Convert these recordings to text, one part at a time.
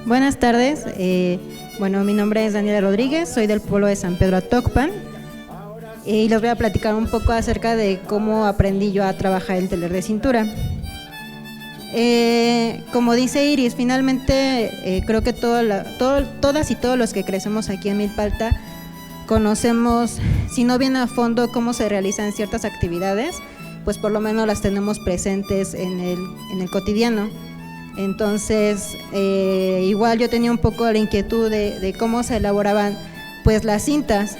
Buenas tardes, bueno, mi nombre es Daniela Rodríguez, soy del pueblo de San Pedro Atocpan y les voy a platicar un poco acerca de cómo aprendí yo a trabajar el telar de cintura. Como dice Iris, finalmente creo que todas y todos los que crecemos aquí en Milpalta conocemos, si no bien a fondo, cómo se realizan ciertas actividades, pues por lo menos las tenemos presentes en el cotidiano. Entonces, igual yo tenía un poco la inquietud de cómo se elaboraban pues las cintas,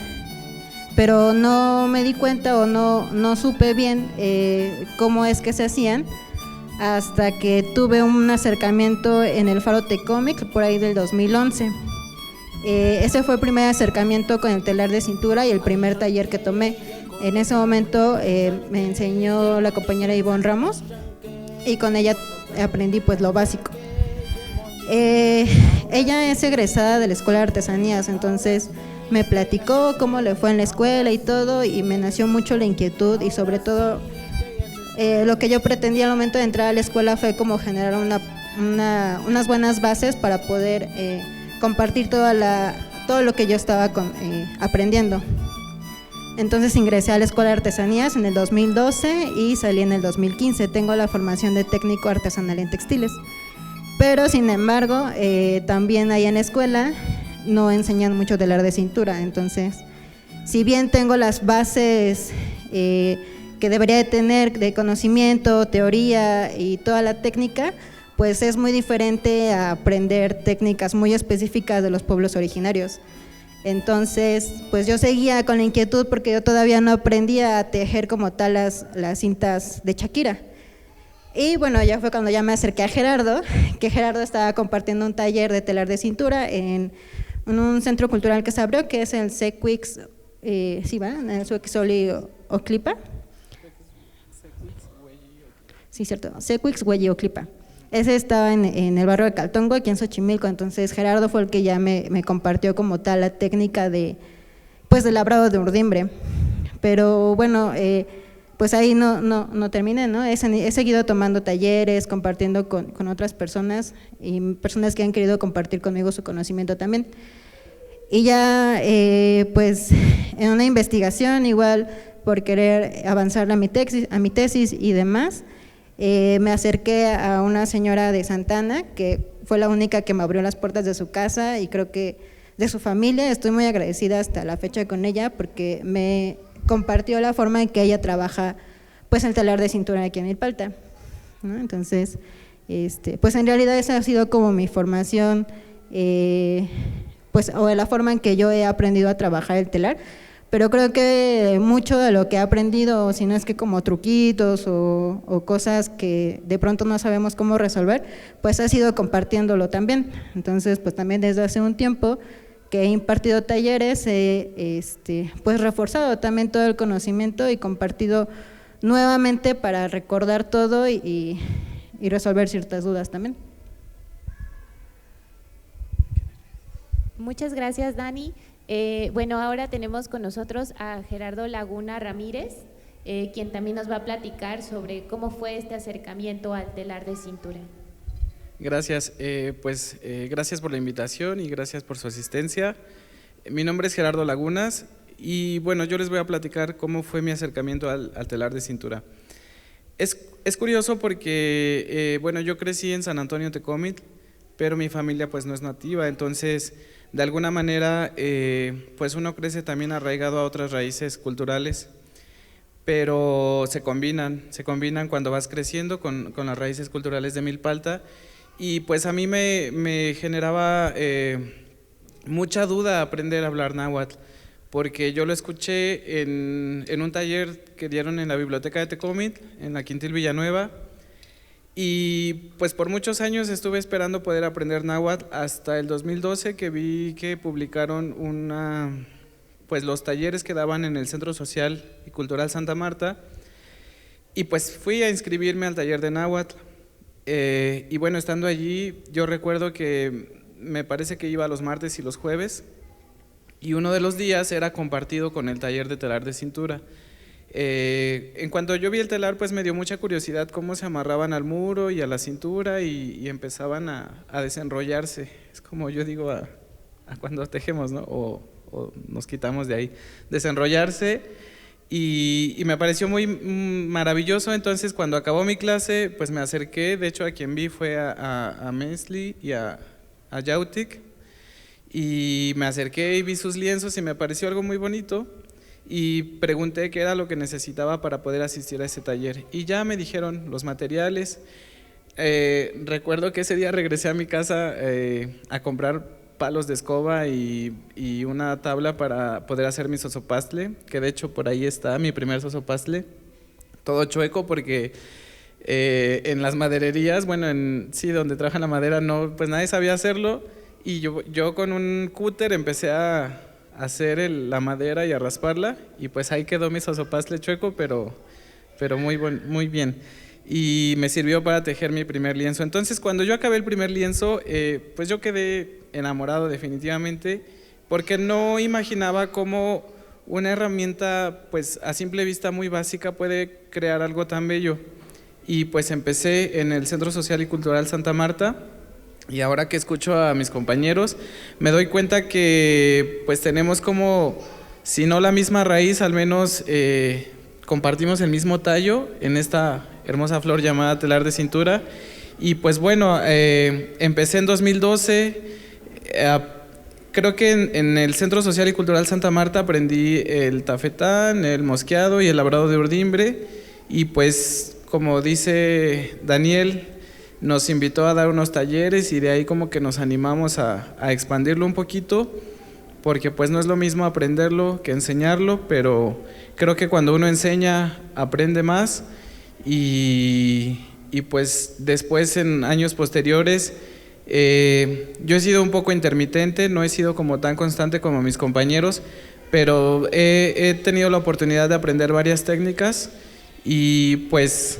pero no me di cuenta o no supe bien cómo es que se hacían hasta que tuve un acercamiento en el Faro Tecomic por ahí del 2011. Ese fue el primer acercamiento con el telar de cintura y el primer taller que tomé. En ese momento me enseñó la compañera Ivonne Ramos y con ella aprendí pues lo básico. Ella es egresada de la Escuela de Artesanías, entonces me platicó cómo le fue en la escuela y todo, y me nació mucho la inquietud y sobre todo lo que yo pretendía al momento de entrar a la escuela fue como generar unas buenas bases para poder compartir todo lo que yo estaba aprendiendo. Entonces ingresé a la Escuela de Artesanías en el 2012 y salí en el 2015. Tengo la formación de técnico artesanal en textiles, pero sin embargo también ahí en la escuela no enseñan mucho telar de cintura. Entonces, si bien tengo las bases que debería de tener de conocimiento, teoría y toda la técnica, pues es muy diferente a aprender técnicas muy específicas de los pueblos originarios. Entonces, pues yo seguía con la inquietud porque yo todavía no aprendía a tejer como tal las cintas de Shakira. Y bueno, ya fue cuando ya me acerqué a Gerardo, que Gerardo estaba compartiendo un taller de telar de cintura en un centro cultural que se abrió, que es el Sequix, ¿sí va? En el Sequix Oclipa. Sí, cierto, Sequix Huelli Oclipa. Ese estaba en el barrio de Caltongo, aquí en Xochimilco. Entonces Gerardo fue el que ya me compartió como tal la técnica de labrado de urdimbre. Pero bueno, pues ahí no terminé, ¿no? He seguido tomando talleres, compartiendo con otras personas y personas que han querido compartir conmigo su conocimiento también. Y ya pues en una investigación, igual por querer avanzar a mi tesis y demás, me acerqué a una señora de Santana que fue la única que me abrió las puertas de su casa y creo que de su familia. Estoy muy agradecida hasta la fecha con ella porque me compartió la forma en que ella trabaja pues el telar de cintura aquí en Milpalta, ¿no? Entonces, pues en realidad esa ha sido como mi formación, pues o la forma en que yo he aprendido a trabajar el telar. Pero creo que mucho de lo que he aprendido, si no es que como truquitos o cosas que de pronto no sabemos cómo resolver, pues ha sido compartiéndolo también. Entonces, pues también desde hace un tiempo que he impartido talleres, pues reforzado también todo el conocimiento y compartido nuevamente para recordar todo y resolver ciertas dudas también. Muchas gracias, Dani. Bueno, ahora tenemos con nosotros a Gerardo Laguna Ramírez, quien también nos va a platicar sobre cómo fue este acercamiento al telar de cintura. Gracias, gracias por la invitación y gracias por su asistencia. Mi nombre es Gerardo Lagunas y bueno, yo les voy a platicar cómo fue mi acercamiento al telar de cintura. Es curioso porque, bueno, yo crecí en San Antonio Tecomit, pero mi familia pues no es nativa, entonces de alguna manera pues uno crece también arraigado a otras raíces culturales, pero se combinan cuando vas creciendo con las raíces culturales de Milpalta. Y pues a mí me generaba mucha duda aprender a hablar náhuatl, porque yo lo escuché en un taller que dieron en la biblioteca de Tecomit, en la Quintil Villanueva, y pues por muchos años estuve esperando poder aprender náhuatl hasta el 2012 que vi que publicaron pues los talleres que daban en el Centro Social y Cultural Santa Marta, y pues fui a inscribirme al taller de náhuatl. Y bueno, estando allí, yo recuerdo que me parece que iba los martes y los jueves, y uno de los días era compartido con el taller de telar de cintura. En cuanto yo vi el telar, pues me dio mucha curiosidad cómo se amarraban al muro y a la cintura y empezaban a desenrollarse. Es como yo digo a cuando tejemos, ¿no? O nos quitamos de ahí, desenrollarse, y me pareció muy maravilloso. Entonces cuando acabó mi clase, pues me acerqué, de hecho a quien vi fue a Mesli y a Yautik, y me acerqué y vi sus lienzos y me pareció algo muy bonito, y pregunté qué era lo que necesitaba para poder asistir a ese taller, y ya me dijeron los materiales. Recuerdo que ese día regresé a mi casa a comprar palos de escoba y una tabla para poder hacer mi sosopastle, que de hecho por ahí está mi primer sosopastle, todo chueco porque en las madererías, bueno, sí, donde trabajan la madera, no, pues nadie sabía hacerlo, y yo con un cúter empecé a hacer la madera y a rasparla, y pues ahí quedó mi sosopastle chueco, pero muy bien. Y me sirvió para tejer mi primer lienzo. Entonces cuando yo acabé el primer lienzo, pues yo quedé enamorado definitivamente, porque no imaginaba cómo una herramienta pues a simple vista muy básica puede crear algo tan bello. Y pues empecé en el Centro Social y Cultural Santa Marta, y ahora que escucho a mis compañeros me doy cuenta que pues tenemos como, si no la misma raíz, al menos compartimos el mismo tallo en esta hermosa flor llamada telar de cintura. Y pues bueno, empecé en 2012, creo que en el Centro Social y Cultural Santa Marta aprendí el tafetán, el mosqueado y el labrado de urdimbre, y pues como dice Daniel, nos invitó a dar unos talleres, y de ahí como que nos animamos a expandirlo un poquito, porque pues no es lo mismo aprenderlo que enseñarlo, pero creo que cuando uno enseña aprende más. Y pues después, en años posteriores, yo he sido un poco intermitente, no he sido como tan constante como mis compañeros, pero he tenido la oportunidad de aprender varias técnicas, y pues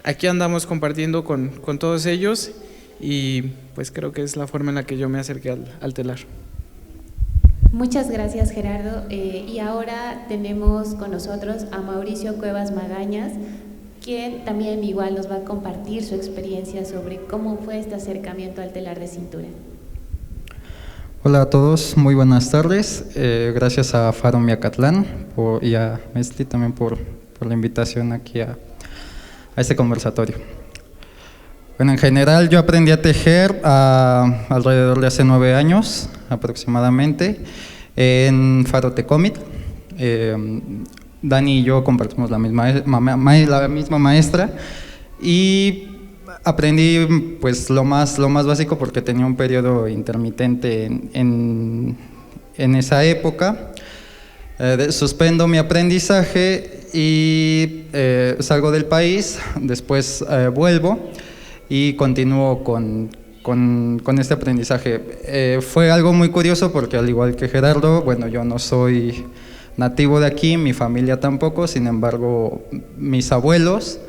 aquí andamos compartiendo con todos ellos, y pues creo que es la forma en la que yo me acerqué al telar. Muchas gracias, Gerardo. Y ahora tenemos con nosotros a Mauricio Cuevas Magañas, quien también igual nos va a compartir su experiencia sobre cómo fue este acercamiento al telar de cintura. Hola a todos, muy buenas tardes. Gracias a Faro Miacatlán y a Mesli también por la invitación aquí a este conversatorio. Bueno, en general yo aprendí a tejer alrededor de hace 9 años aproximadamente en Faro Tecomit. Dani y yo compartimos la misma maestra, y aprendí pues lo más básico porque tenía un periodo intermitente en esa época. Suspendo mi aprendizaje y salgo del país, después vuelvo y continúo con este aprendizaje. Fue algo muy curioso porque, al igual que Gerardo, bueno, yo no soy nativo de aquí, mi familia tampoco, sin embargo mis abuelos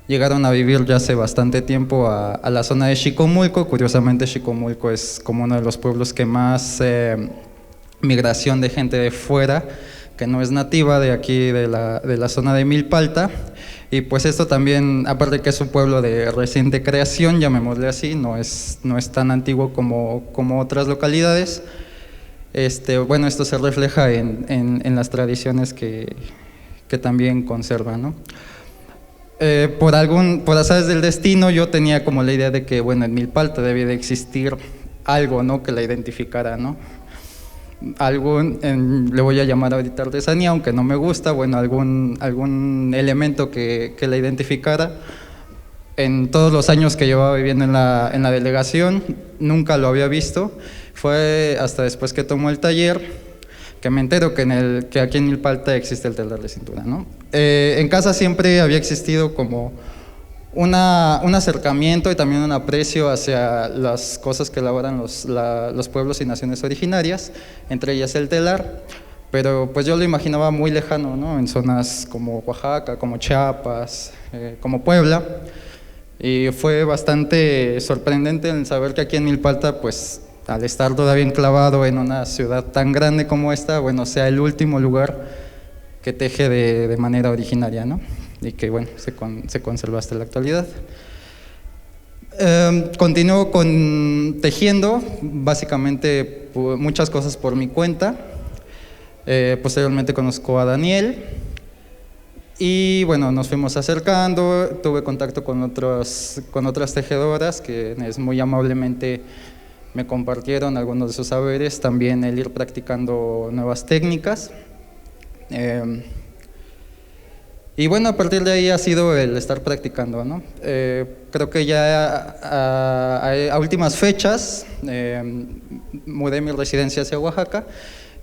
llegaron a vivir ya hace bastante tiempo a la zona de Xicomulco. Curiosamente, Xicomulco es como uno de los pueblos que más migración de gente de fuera, que no es nativa de aquí, de la zona de Milpalta. Y pues esto también, aparte que es un pueblo de reciente creación, llamémosle así, no es tan antiguo como otras localidades. Bueno, esto se refleja en las tradiciones que también conservan, ¿no? Por azares del destino, yo tenía como la idea de que, bueno, en Milpalta debía de existir algo, ¿no?, que la identificara, ¿no? Algo, le voy a llamar ahorita artesanía, aunque no me gusta, bueno, algún elemento que la identificara. En todos los años que llevaba viviendo en la delegación, nunca lo había visto. Fue hasta después que tomó el taller que me entero que aquí en Milpalta existe el telar de cintura, ¿no? En casa siempre había existido como un acercamiento y también un aprecio hacia las cosas que elaboran los pueblos y naciones originarias, entre ellas el telar, pero pues yo lo imaginaba muy lejano, ¿no?, en zonas como Oaxaca, como Chiapas, como Puebla. Y fue bastante sorprendente el saber que aquí en Milpalta pues al estar todavía enclavado en una ciudad tan grande como esta, bueno, sea el último lugar que teje de manera originaria, ¿no? Y que, bueno, se conserva hasta la actualidad. Continúo tejiendo, básicamente muchas cosas por mi cuenta. Posteriormente conozco a Daniel y bueno, nos fuimos acercando, tuve contacto con otras tejedoras que muy amablemente me compartieron algunos de sus saberes, también el ir practicando nuevas técnicas. Y bueno, a partir de ahí ha sido el estar practicando, ¿no? Creo que ya a últimas fechas mudé mi residencia hacia Oaxaca.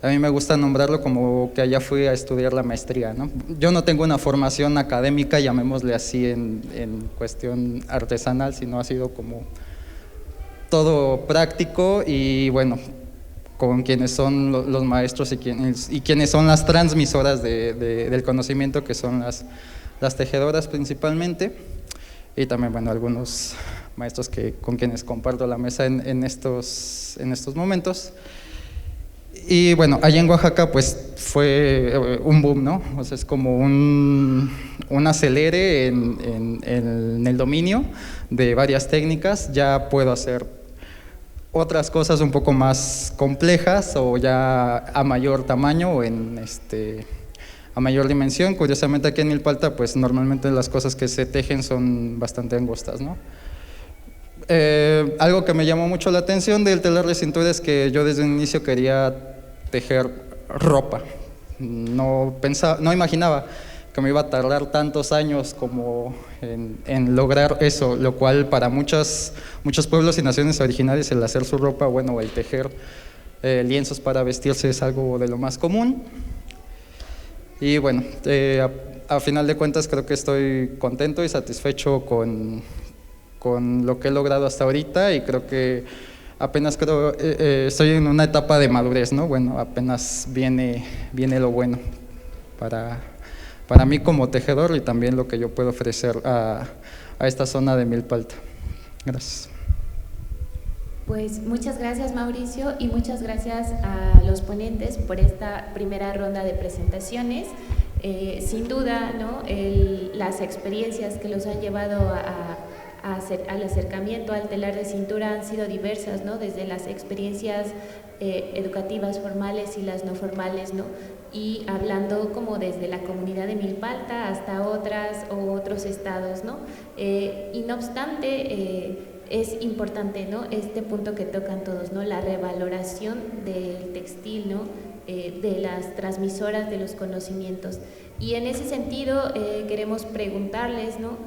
A mí me gusta nombrarlo como que allá fui a estudiar la maestría, ¿no? Yo no tengo una formación académica, llamémosle así, en cuestión artesanal, sino ha sido como todo práctico y bueno, con quienes son los maestros y quienes son las transmisoras del conocimiento, que son las tejedoras principalmente, y también, bueno, algunos maestros con quienes comparto la mesa en estos momentos. Y bueno, allá en Oaxaca pues fue un boom, ¿no? O sea, es como un acelere en el dominio de varias técnicas. Ya puedo hacer otras cosas un poco más complejas o ya a mayor tamaño o a mayor dimensión. Curiosamente aquí en Milpalta pues normalmente las cosas que se tejen son bastante angostas, ¿no? Algo que me llamó mucho la atención del telar de cintura es que yo desde un inicio quería tejer ropa. No imaginaba que me iba a tardar tantos años como en lograr eso, lo cual para muchos pueblos y naciones originarias el hacer su ropa, bueno, el tejer lienzos para vestirse es algo de lo más común. Y bueno, a final de cuentas creo que estoy contento y satisfecho con lo que he logrado hasta ahorita, y creo que apenas estoy en una etapa de madurez, ¿no? Bueno, apenas viene lo bueno para mí como tejedor y también lo que yo puedo ofrecer a esta zona de Milpalta. Gracias. Pues muchas gracias, Mauricio, y muchas gracias a los ponentes por esta primera ronda de presentaciones. Sin duda, ¿no? Las experiencias que los han llevado al acercamiento al telar de cintura han sido diversas, ¿no? Desde las experiencias educativas formales y las no formales, ¿no? Y hablando como desde la comunidad de Milpalta hasta otros estados, ¿no? Y no obstante, es importante, ¿no? Este punto que tocan todos, ¿no? La revaloración del textil, ¿no? De las transmisoras de los conocimientos. Y en ese sentido queremos preguntarles, ¿no?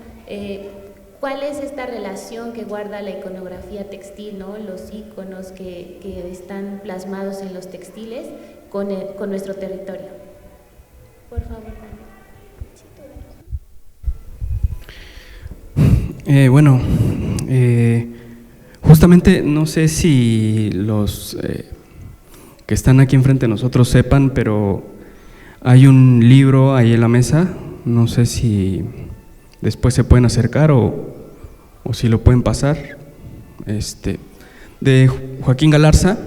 ¿Cuál es esta relación que guarda la iconografía textil, ¿no? Los iconos que están plasmados en los textiles con nuestro territorio? Por favor, Daniel. Justamente no sé si los que están aquí enfrente de nosotros sepan, pero hay un libro ahí en la mesa, no sé si después se pueden acercar o si lo pueden pasar, de Joaquín Galarza,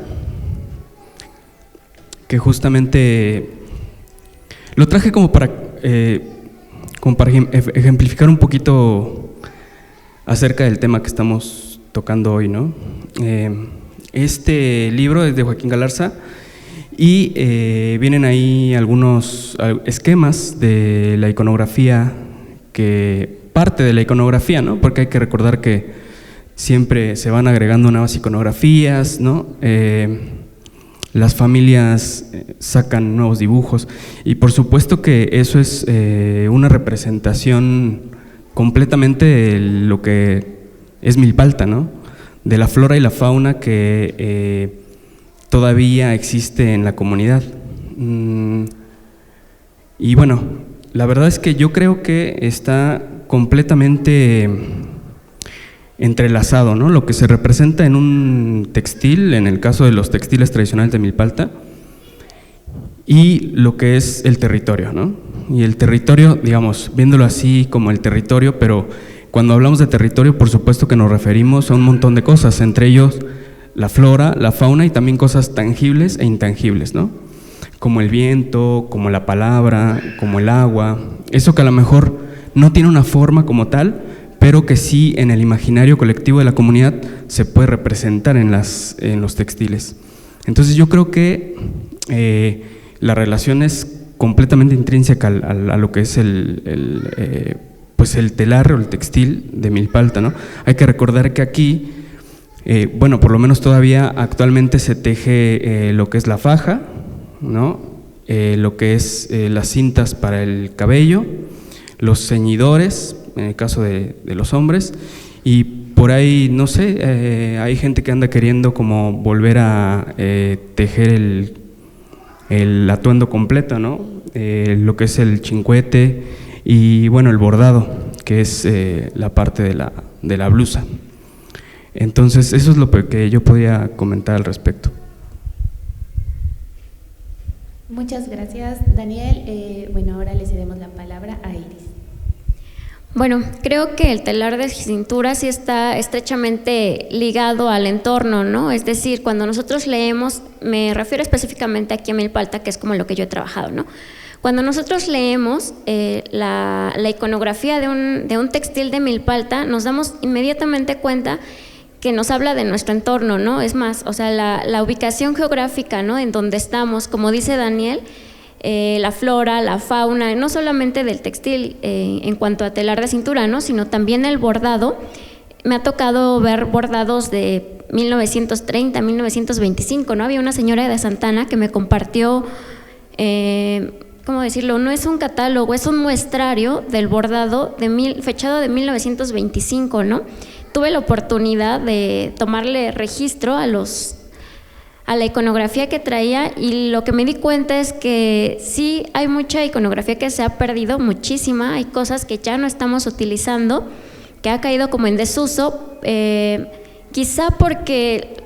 que justamente lo traje como para ejemplificar un poquito acerca del tema que estamos tocando hoy, ¿no? Este libro es de Joaquín Galarza y vienen ahí algunos esquemas de la iconografía, parte de la iconografía, ¿no? Porque hay que recordar que siempre se van agregando nuevas iconografías, ¿no? Las familias sacan nuevos dibujos y por supuesto que eso es una representación completamente de lo que es Milpalta, ¿no? De la flora y la fauna que todavía existe en la comunidad. Y bueno, la verdad es que yo creo que está completamente entrelazado, ¿no? Lo que se representa en un textil, en el caso de los textiles tradicionales de Milpalta, y lo que es el territorio, ¿no? Y el territorio, digamos, viéndolo así como el territorio, pero cuando hablamos de territorio, por supuesto que nos referimos a un montón de cosas, entre ellos la flora, la fauna y también cosas tangibles e intangibles, ¿no? Como el viento, como la palabra, como el agua, eso que a lo mejor no tiene una forma como tal, pero que sí en el imaginario colectivo de la comunidad se puede representar en los textiles. Entonces yo creo que la relación es completamente intrínseca a lo que es pues el telar o el textil de Milpalta, ¿no? Hay que recordar que aquí, bueno, por lo menos todavía actualmente se teje lo que es la faja, ¿no? Lo que es las cintas para el cabello, los ceñidores, en el caso de los hombres, y por ahí, no sé, hay gente que anda queriendo como volver a tejer el atuendo completo, ¿no? Lo que es el chincuete y, bueno, el bordado, que es la parte de la blusa. Entonces, eso es lo que yo podría comentar al respecto. Muchas gracias, Daniel. Bueno, ahora le cedemos la palabra a Iris. Bueno, creo que el telar de cintura sí está estrechamente ligado al entorno, ¿no? Es decir, cuando nosotros leemos, me refiero específicamente aquí a Milpalta, que es como lo que yo he trabajado, ¿no? Cuando nosotros leemos la iconografía de un textil de Milpalta, nos damos inmediatamente cuenta que nos habla de nuestro entorno, ¿no? Es más, o sea, la ubicación geográfica, ¿no? En donde estamos, como dice Daniel, la flora, la fauna, no solamente del textil en cuanto a telar de cintura, ¿no? Sino también el bordado. Me ha tocado ver bordados de 1930, 1925, ¿no? Había una señora de Santana que me compartió, ¿cómo decirlo? No es un catálogo, es un muestrario del bordado fechado de 1925, ¿no? Tuve la oportunidad de tomarle registro a la iconografía que traía, y lo que me di cuenta es que sí hay mucha iconografía que se ha perdido, muchísima, hay cosas que ya no estamos utilizando, que ha caído como en desuso, quizá porque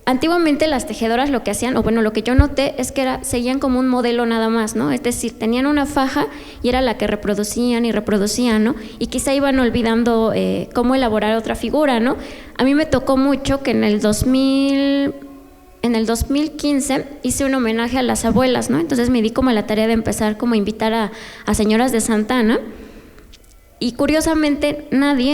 antiguamente las tejedoras lo que hacían, o bueno, lo que yo noté es que seguían como un modelo nada más, ¿no? Es decir, tenían una faja y era la que reproducían y reproducían, ¿no? Y quizá iban olvidando cómo elaborar otra figura, ¿no? A mí me tocó mucho que en el 2015 hice un homenaje a las abuelas, ¿no? Entonces me di como la tarea de empezar como a invitar a señoras de Santana, y curiosamente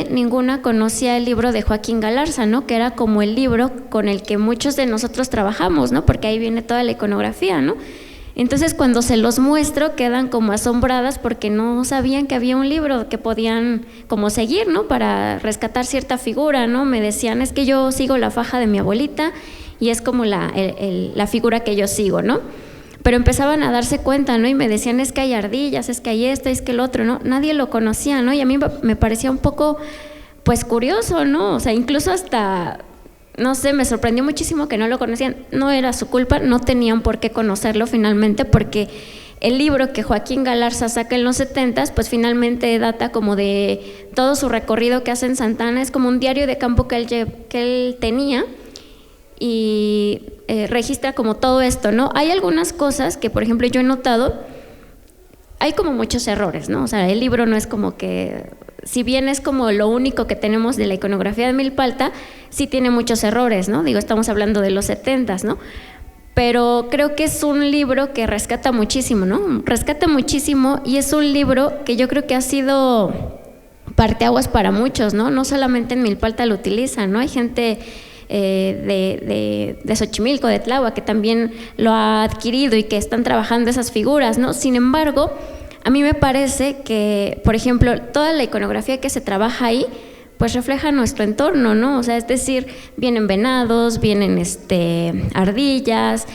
ninguna conocía el libro de Joaquín Galarza, ¿no? Que era como el libro con el que muchos de nosotros trabajamos, ¿no? Porque ahí viene toda la iconografía, ¿no? Entonces cuando se los muestro quedan como asombradas porque no sabían que había un libro que podían como seguir, ¿no? Para rescatar cierta figura, ¿no? Me decían, es que yo sigo la faja de mi abuelita y es como la figura que yo sigo, ¿no? Pero empezaban a darse cuenta, ¿no? Y me decían, es que hay ardillas, es que hay esto, es que el otro, ¿no? Nadie lo conocía, ¿no? Y a mí me parecía un poco, pues, curioso, ¿no? O sea, incluso hasta, no sé, me sorprendió muchísimo que no lo conocían. No era su culpa, no tenían por qué conocerlo finalmente, porque el libro que Joaquín Galarza saca en los 70s, pues finalmente data como de todo su recorrido que hace en Santana, es como un diario de campo que él tenía, y registra como todo esto, ¿no? Hay algunas cosas que, por ejemplo, yo he notado, hay como muchos errores, ¿no? O sea, el libro no es como que, si bien es como lo único que tenemos de la iconografía de Milpalta, sí tiene muchos errores, ¿no? Digo, estamos hablando de los 70s, ¿no? Pero creo que es un libro que rescata muchísimo, ¿no? Rescata muchísimo, y es un libro que yo creo que ha sido parteaguas para muchos, ¿no? No solamente en Milpalta lo utilizan, ¿no? Hay gente de Xochimilco, de Tláhuac, que también lo ha adquirido y que están trabajando esas figuras, ¿no? Sin embargo, a mí me parece que, por ejemplo, toda la iconografía que se trabaja ahí, pues refleja nuestro entorno, ¿no? O sea, es decir, vienen venados, vienen ardillas,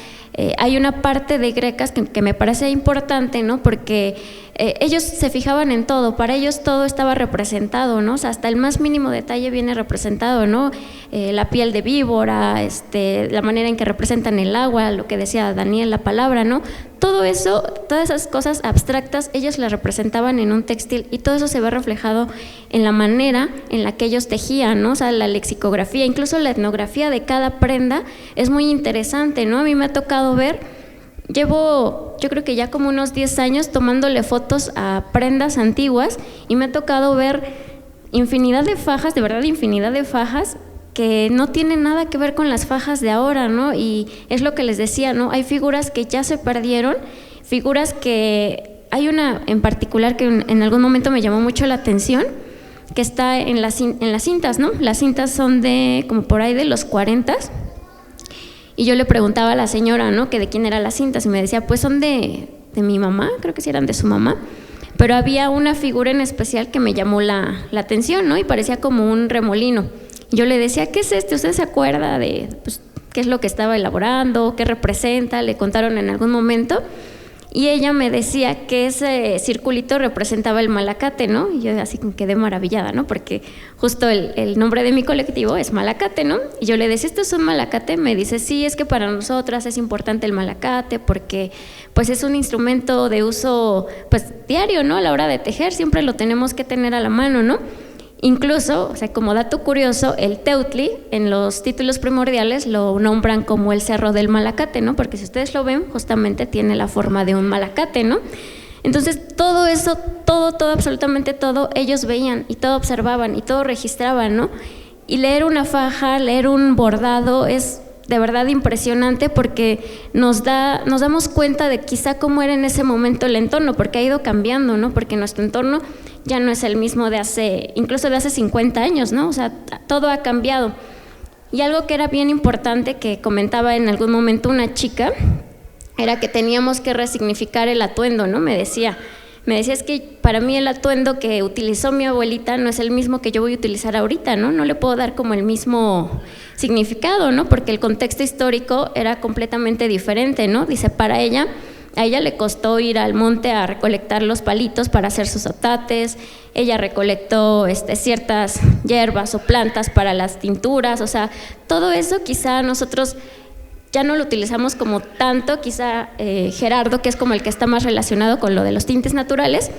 hay una parte de Grecas que me parece importante, ¿no? Porque ellos se fijaban en todo, para ellos todo estaba representado, ¿no? O sea, hasta el más mínimo detalle viene representado, ¿no? La piel de víbora, la manera en que representan el agua, lo que decía Daniel, la palabra, ¿no? Todo eso, todas esas cosas abstractas, ellos las representaban en un textil, y todo eso se ve reflejado en la manera en la que ellos tejían, ¿no? O sea, la lexicografía, incluso la etnografía de cada prenda es muy interesante, ¿no? A mí me ha tocado ver, llevo yo creo que ya como unos 10 años tomándole fotos a prendas antiguas, y me ha tocado ver infinidad de fajas, de verdad infinidad de fajas, que no tiene nada que ver con las fajas de ahora, ¿no? Y es lo que les decía, ¿no? Hay figuras que ya se perdieron, figuras que hay una en particular que en algún momento me llamó mucho la atención, que está en las cintas, ¿no? Las cintas son de como por ahí de los 40, y yo le preguntaba a la señora, ¿no? Que de quién eran las cintas, y me decía, pues son de mi mamá, creo que sí eran de su mamá, pero había una figura en especial que me llamó la atención, ¿no? Y parecía como un remolino. Yo le decía, ¿qué es este? ¿Usted se acuerda de pues, qué es lo que estaba elaborando? ¿Qué representa? Le contaron en algún momento. Y ella me decía que ese circulito representaba el Malacate, ¿no? Y yo así quedé maravillada, ¿no? Porque justo el nombre de mi colectivo es Malacate, ¿no? Y yo le decía, ¿esto es un Malacate? Me dice, sí, es que para nosotras es importante el Malacate porque pues es un instrumento de uso pues diario, ¿no? A la hora de tejer siempre lo tenemos que tener a la mano, ¿no? Incluso, o sea, como dato curioso, el Teutli en los títulos primordiales lo nombran como el Cerro del Malacate, ¿no? Porque si ustedes lo ven, justamente tiene la forma de un malacate, ¿no? Entonces, todo eso, todo, absolutamente todo, ellos veían y todo observaban y todo registraban, ¿no? Y leer una faja, leer un bordado es de verdad impresionante porque nos damos cuenta de quizá cómo era en ese momento el entorno, porque ha ido cambiando, ¿no? Porque nuestro entorno ya no es el mismo incluso de hace 50 años, ¿no? O sea, todo ha cambiado. Y algo que era bien importante que comentaba en algún momento una chica, era que teníamos que resignificar el atuendo, ¿no? Me decía, es que para mí el atuendo que utilizó mi abuelita no es el mismo que yo voy a utilizar ahorita, ¿no? No le puedo dar como el mismo significado, ¿no? Porque el contexto histórico era completamente diferente, ¿no? Dice, a ella le costó ir al monte a recolectar los palitos para hacer sus otates, ella recolectó ciertas hierbas o plantas para las tinturas, o sea, todo eso quizá nosotros ya no lo utilizamos como tanto, quizá Gerardo, que es como el que está más relacionado con lo de los tintes naturales,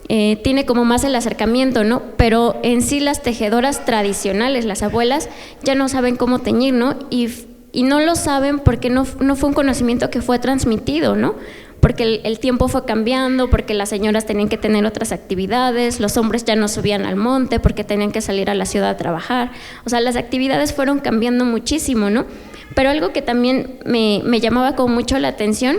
tiene como más el acercamiento, ¿no? Pero en sí las tejedoras tradicionales, las abuelas, ya no saben cómo teñir, ¿no? Y no lo saben porque no fue un conocimiento que fue transmitido, ¿no? Porque el tiempo fue cambiando, porque las señoras tenían que tener otras actividades, los hombres ya no subían al monte porque tenían que salir a la ciudad a trabajar, o sea, las actividades fueron cambiando muchísimo, ¿no? Pero algo que también me llamaba como mucho la atención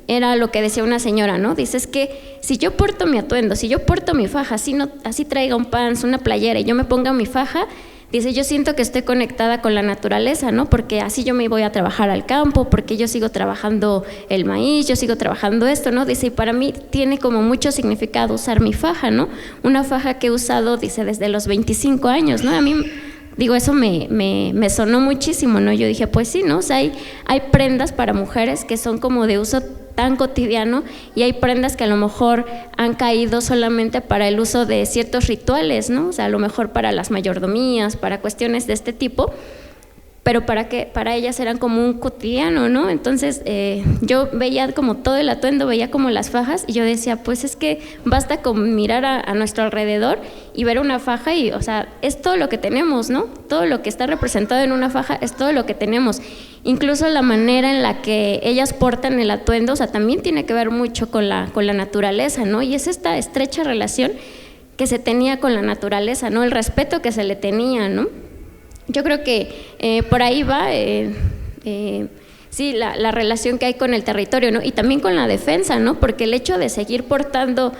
era lo que decía una señora, ¿no? Dice, es que si yo porto mi atuendo, si yo porto mi faja, así traiga un pants, una playera y yo me ponga mi faja, dice, yo siento que estoy conectada con la naturaleza, ¿no? Porque así yo me voy a trabajar al campo, porque yo sigo trabajando el maíz, yo sigo trabajando esto, ¿no? Dice, y para mí tiene como mucho significado usar mi faja, ¿no? Una faja que he usado, dice, desde los 25 años, ¿no? A mí, digo, eso me sonó muchísimo, ¿no? Yo dije, pues sí, ¿no? O sea, hay prendas para mujeres que son como de uso tan cotidiano y hay prendas que a lo mejor han caído solamente para el uso de ciertos rituales, ¿no? O sea, a lo mejor para las mayordomías, para cuestiones de este tipo, pero para ellas eran como un cotidiano, ¿no? Entonces yo veía como todo el atuendo, veía como las fajas y yo decía, pues es que basta con mirar a nuestro alrededor y ver una faja y, o sea, es todo lo que tenemos, ¿no? Todo lo que está representado en una faja es todo lo que tenemos. Incluso la manera en la que ellas portan el atuendo, o sea, también tiene que ver mucho con la naturaleza, ¿no? Y es esta estrecha relación que se tenía con la naturaleza, ¿no? El respeto que se le tenía, ¿no? Yo creo que por ahí va, sí, la relación que hay con el territorio, ¿no? Y también con la defensa, ¿no? Porque el hecho de seguir portando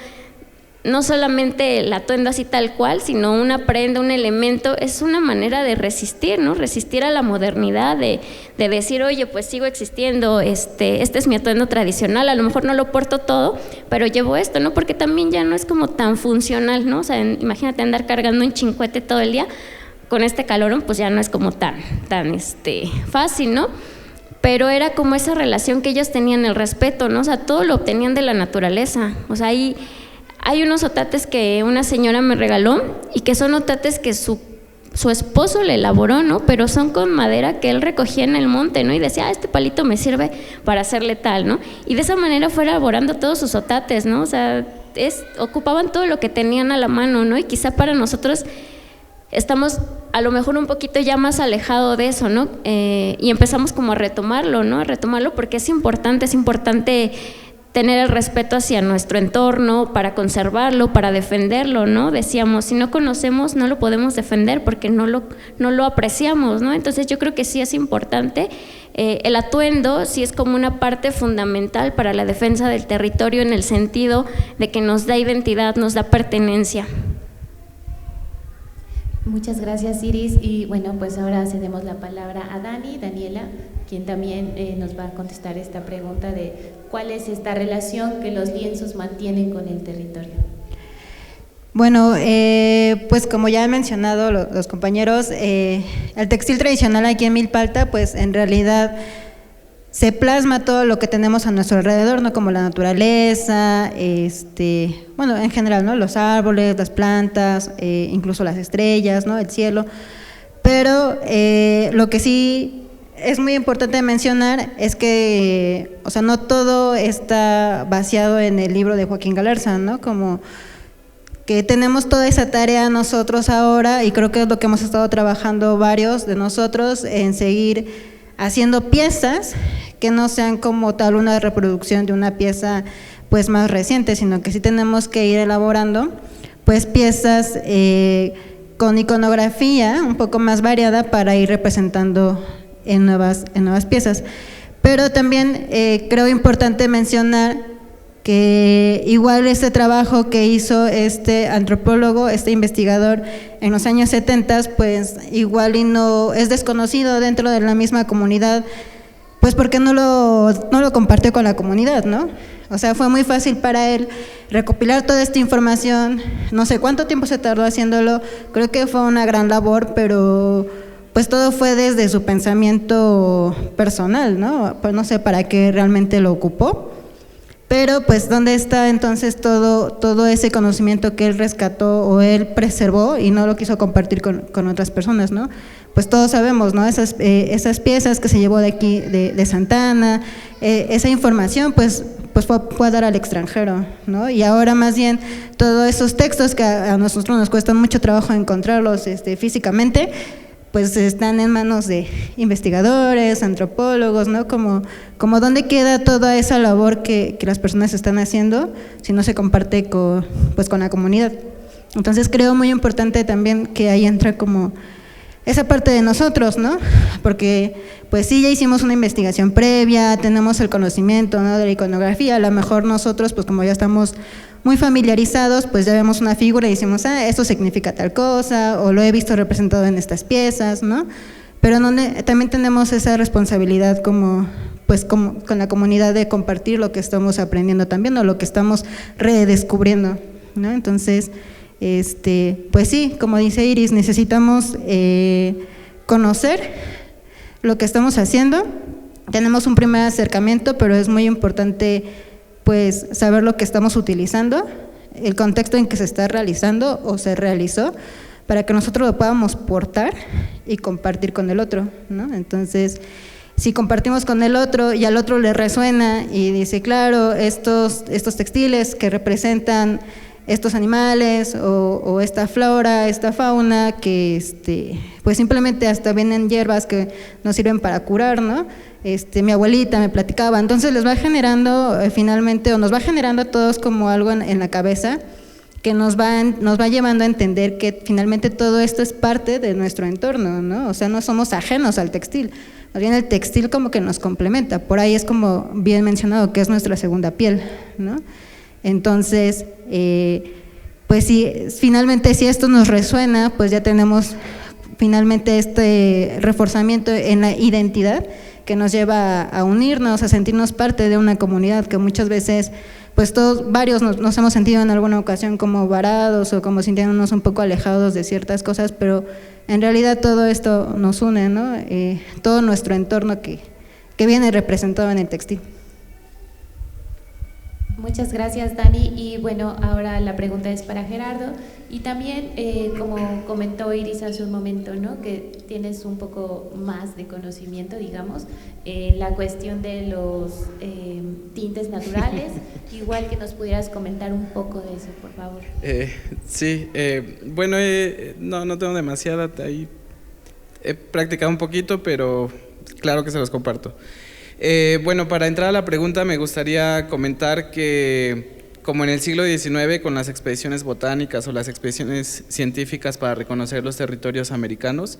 no solamente el atuendo así tal cual, sino una prenda, un elemento, es una manera de resistir, ¿no? Resistir a la modernidad, de decir, oye, pues sigo existiendo, este es mi atuendo tradicional, a lo mejor no lo porto todo, pero llevo esto, ¿no? Porque también ya no es como tan funcional, ¿no? O sea, imagínate andar cargando un chincuete todo el día, con este calorón, pues ya no es como tan fácil, ¿no? Pero era como esa relación que ellos tenían, el respeto, ¿no? O sea, todo lo obtenían de la naturaleza, o sea, hay unos otates que una señora me regaló y que son otates que su esposo le elaboró, ¿no? Pero son con madera que él recogía en el monte, ¿no? Y decía, este palito me sirve para hacerle tal, ¿no? Y de esa manera fue elaborando todos sus otates, ¿no? O sea, ocupaban todo lo que tenían a la mano, ¿no? Y quizá para nosotros estamos a lo mejor un poquito ya más alejado de eso, ¿no? Y empezamos como a retomarlo, ¿no? A retomarlo porque es importante tener el respeto hacia nuestro entorno, para conservarlo, para defenderlo, ¿no? Decíamos, si no conocemos, no lo podemos defender porque no lo apreciamos, ¿no? Entonces yo creo que sí es importante. El atuendo sí es como una parte fundamental para la defensa del territorio en el sentido de que nos da identidad, nos da pertenencia. Muchas gracias, Iris. Y bueno, pues ahora cedemos la palabra a Daniela, quien también nos va a contestar esta pregunta de cuál es esta relación que los lienzos mantienen con el territorio. Bueno, pues como ya han mencionado los compañeros, el textil tradicional aquí en Milpalta, pues en realidad se plasma todo lo que tenemos a nuestro alrededor, ¿no? Como la naturaleza, bueno, en general, ¿no? Los árboles, las plantas, incluso las estrellas, ¿no? El cielo. Pero lo que sí es muy importante mencionar es que, o sea, no todo está vaciado en el libro de Joaquín Galarza, ¿no? Como que tenemos toda esa tarea nosotros ahora, y creo que es lo que hemos estado trabajando varios de nosotros, en seguir haciendo piezas que no sean como tal una reproducción de una pieza pues más reciente, sino que sí tenemos que ir elaborando pues piezas con iconografía un poco más variada para ir representando en nuevas piezas. Pero también creo importante mencionar que igual este trabajo que hizo este antropólogo, este investigador en los años 70, pues igual y no es desconocido dentro de la misma comunidad, pues porque no lo compartió con la comunidad, ¿no? O sea, fue muy fácil para él recopilar toda esta información, no sé cuánto tiempo se tardó haciéndolo, creo que fue una gran labor, pero pues todo fue desde su pensamiento personal, ¿no? Pues no sé para qué realmente lo ocupó. Pero pues ¿dónde está entonces todo ese conocimiento que él rescató o él preservó y no lo quiso compartir con otras personas, ¿no? Pues todos sabemos, ¿no? Esas piezas que se llevó de aquí, de Santa Ana, esa información pues fue a dar al extranjero, ¿no? Y ahora más bien todos esos textos que a nosotros nos cuesta mucho trabajo encontrarlos físicamente, pues están en manos de investigadores, antropólogos, ¿no? Como dónde queda toda esa labor que las personas están haciendo si no se comparte con la comunidad. Entonces creo muy importante también que ahí entra como esa parte de nosotros, ¿no? Porque pues sí, ya hicimos una investigación previa, tenemos el conocimiento, ¿no? De la iconografía, a lo mejor nosotros pues como ya estamos muy familiarizados, pues ya vemos una figura y decimos, esto significa tal cosa, o lo he visto representado en estas piezas, ¿no? Pero también tenemos esa responsabilidad como con la comunidad de compartir lo que estamos aprendiendo también, o lo que estamos redescubriendo, ¿no? Entonces, pues sí, como dice Iris, necesitamos conocer lo que estamos haciendo. Tenemos un primer acercamiento, pero es muy importante pues saber lo que estamos utilizando, el contexto en que se está realizando o se realizó, para que nosotros lo podamos portar y compartir con el otro, ¿no? Entonces, si compartimos con el otro y al otro le resuena y dice, claro, estos textiles que representan estos animales o esta flora, esta fauna, que pues simplemente hasta vienen hierbas que nos sirven para curar, ¿no? Mi abuelita me platicaba, entonces les va generando finalmente, o nos va generando a todos como algo en la cabeza que nos va llevando a entender que finalmente todo esto es parte de nuestro entorno, ¿no? O sea, no somos ajenos al textil, más bien el textil como que nos complementa, por ahí es como bien mencionado que es nuestra segunda piel, ¿no? Entonces, pues sí, finalmente si esto nos resuena, pues ya tenemos finalmente este reforzamiento en la identidad que nos lleva a unirnos, a sentirnos parte de una comunidad que muchas veces, pues varios nos hemos sentido en alguna ocasión como varados o como sintiéndonos un poco alejados de ciertas cosas, pero en realidad todo esto nos une, ¿no? Todo nuestro entorno que viene representado en el textil. Muchas gracias, Dani. Y bueno, ahora la pregunta es para Gerardo. Y también, como comentó Iris hace un momento, ¿no? Que tienes un poco más de conocimiento, digamos, la cuestión de los tintes naturales. Igual que nos pudieras comentar un poco de eso, por favor. Sí, bueno, no tengo demasiada, ahí he practicado un poquito, pero claro que se los comparto. Bueno, para entrar a la pregunta me gustaría comentar que como en el siglo XIX con las expediciones botánicas o las expediciones científicas para reconocer los territorios americanos,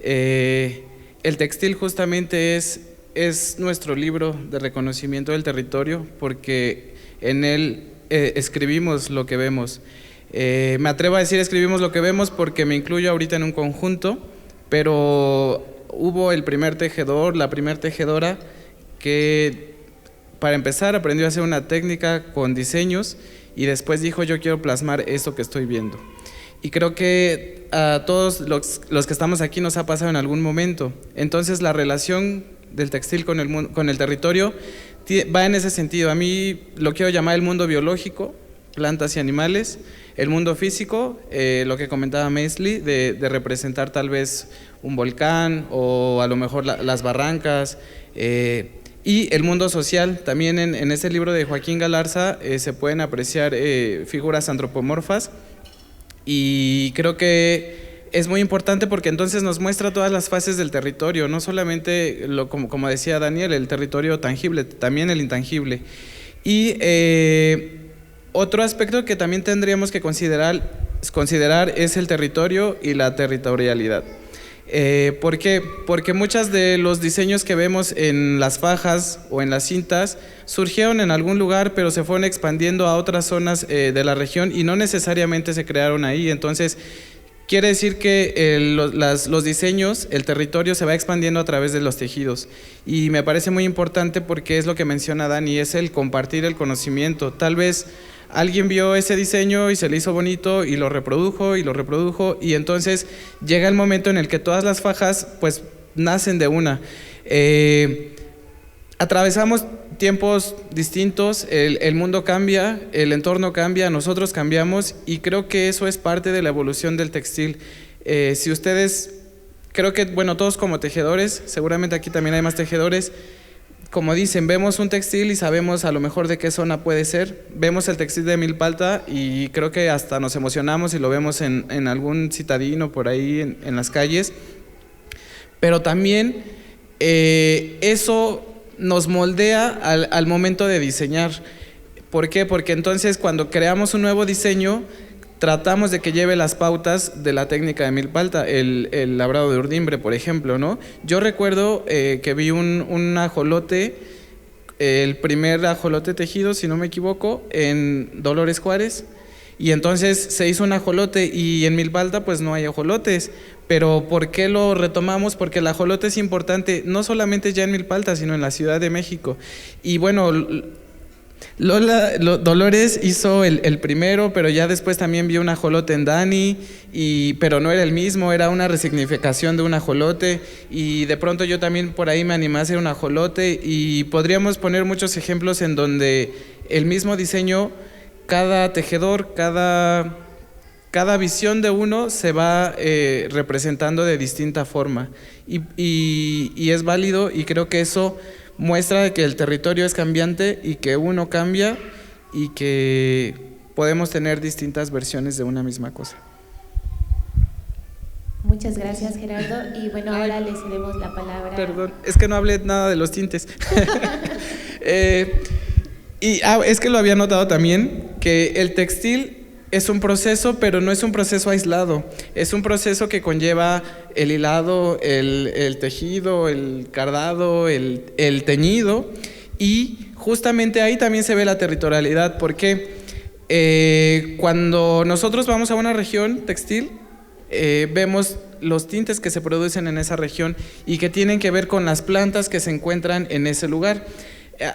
el textil justamente es nuestro libro de reconocimiento del territorio porque en él escribimos lo que vemos. Me atrevo a decir escribimos lo que vemos porque me incluyo ahorita en un conjunto, pero hubo el primer tejedor, la primera tejedora que para empezar aprendió a hacer una técnica con diseños y después dijo yo quiero plasmar esto que estoy viendo. Y creo que a todos los que estamos aquí nos ha pasado en algún momento. Entonces la relación del textil con el territorio va en ese sentido. A mí lo quiero llamar el mundo biológico, plantas y animales, el mundo físico, lo que comentaba Mesli, de representar tal vez un volcán o a lo mejor las barrancas, y el mundo social. También en ese libro de Joaquín Galarza se pueden apreciar figuras antropomorfas y creo que es muy importante porque entonces nos muestra todas las fases del territorio, no solamente, como decía Daniel, el territorio tangible, también el intangible. Y otro aspecto que también tendríamos que considerar es el territorio y la territorialidad. ¿Por qué? Porque muchos de los diseños que vemos en las fajas o en las cintas surgieron en algún lugar, pero se fueron expandiendo a otras zonas de la región y no necesariamente se crearon ahí. Entonces, quiere decir que los diseños, el territorio se va expandiendo a través de los tejidos. Y me parece muy importante porque es lo que menciona Dani, es el compartir el conocimiento. Tal vez alguien vio ese diseño y se le hizo bonito y lo reprodujo y entonces llega el momento en el que todas las fajas pues nacen de una. Atravesamos tiempos distintos, el mundo cambia, el entorno cambia, nosotros cambiamos y creo que eso es parte de la evolución del textil. Si ustedes, creo que bueno, todos como tejedores, seguramente aquí también hay más tejedores, como dicen, vemos un textil y sabemos a lo mejor de qué zona puede ser. Vemos el textil de Milpalta y creo que hasta nos emocionamos y lo vemos en algún citadino por ahí en las calles. Pero también eso nos moldea al momento de diseñar. ¿Por qué? Porque entonces cuando creamos un nuevo diseño tratamos de que lleve las pautas de la técnica de Milpalta, el labrado de urdimbre, por ejemplo, ¿no? Yo recuerdo que vi un ajolote, el primer ajolote tejido, si no me equivoco, en Dolores Juárez, y entonces se hizo un ajolote y en Milpalta pues no hay ajolotes, pero ¿por qué lo retomamos? Porque el ajolote es importante, no solamente ya en Milpalta, sino en la Ciudad de México, y bueno, Dolores hizo el primero, pero ya después también vio un ajolote en Dani, pero no era el mismo, era una resignificación de un ajolote y de pronto yo también por ahí me animé a hacer un ajolote y podríamos poner muchos ejemplos en donde el mismo diseño, cada tejedor, cada visión de uno se va representando de distinta forma y es válido y creo que eso muestra que el territorio es cambiante y que uno cambia y que podemos tener distintas versiones de una misma cosa. Muchas gracias, Gerardo. Y bueno, ahora le cedemos la palabra. Perdón, es que no hablé nada de los tintes. Es que lo había notado también, que el textil es un proceso, pero no es un proceso aislado. Es un proceso que conlleva el hilado, el tejido, el cardado, el teñido. Y justamente ahí también se ve la territorialidad, porque cuando nosotros vamos a una región textil, vemos los tintes que se producen en esa región y que tienen que ver con las plantas que se encuentran en ese lugar.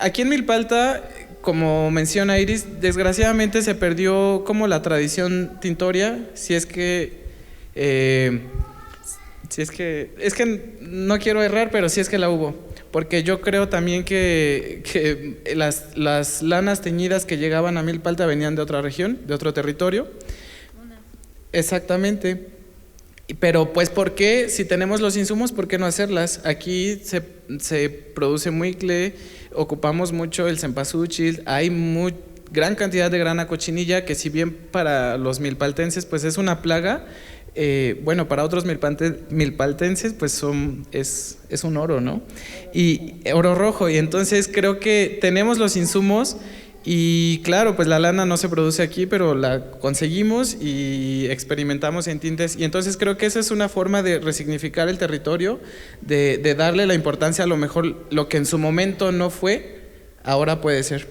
Aquí en Milpalta, como menciona Iris, desgraciadamente se perdió como la tradición tintoria, es que no quiero errar, pero sí es que la hubo, porque yo creo también que las lanas teñidas que llegaban a Milpalta venían de otra región, de otro territorio. Exactamente. Pero pues ¿por qué? Si tenemos los insumos, ¿por qué no hacerlas? Aquí se produce muicle, ocupamos mucho el cempasúchil, hay gran cantidad de grana cochinilla que si bien para los milpaltenses pues es una plaga, bueno, para otros milpaltenses, pues es un oro, ¿no? Y oro rojo, y entonces creo que tenemos los insumos. Y claro, pues la lana no se produce aquí, pero la conseguimos y experimentamos en tintes. Y entonces creo que esa es una forma de resignificar el territorio, de darle la importancia a lo mejor lo que en su momento no fue, ahora puede ser.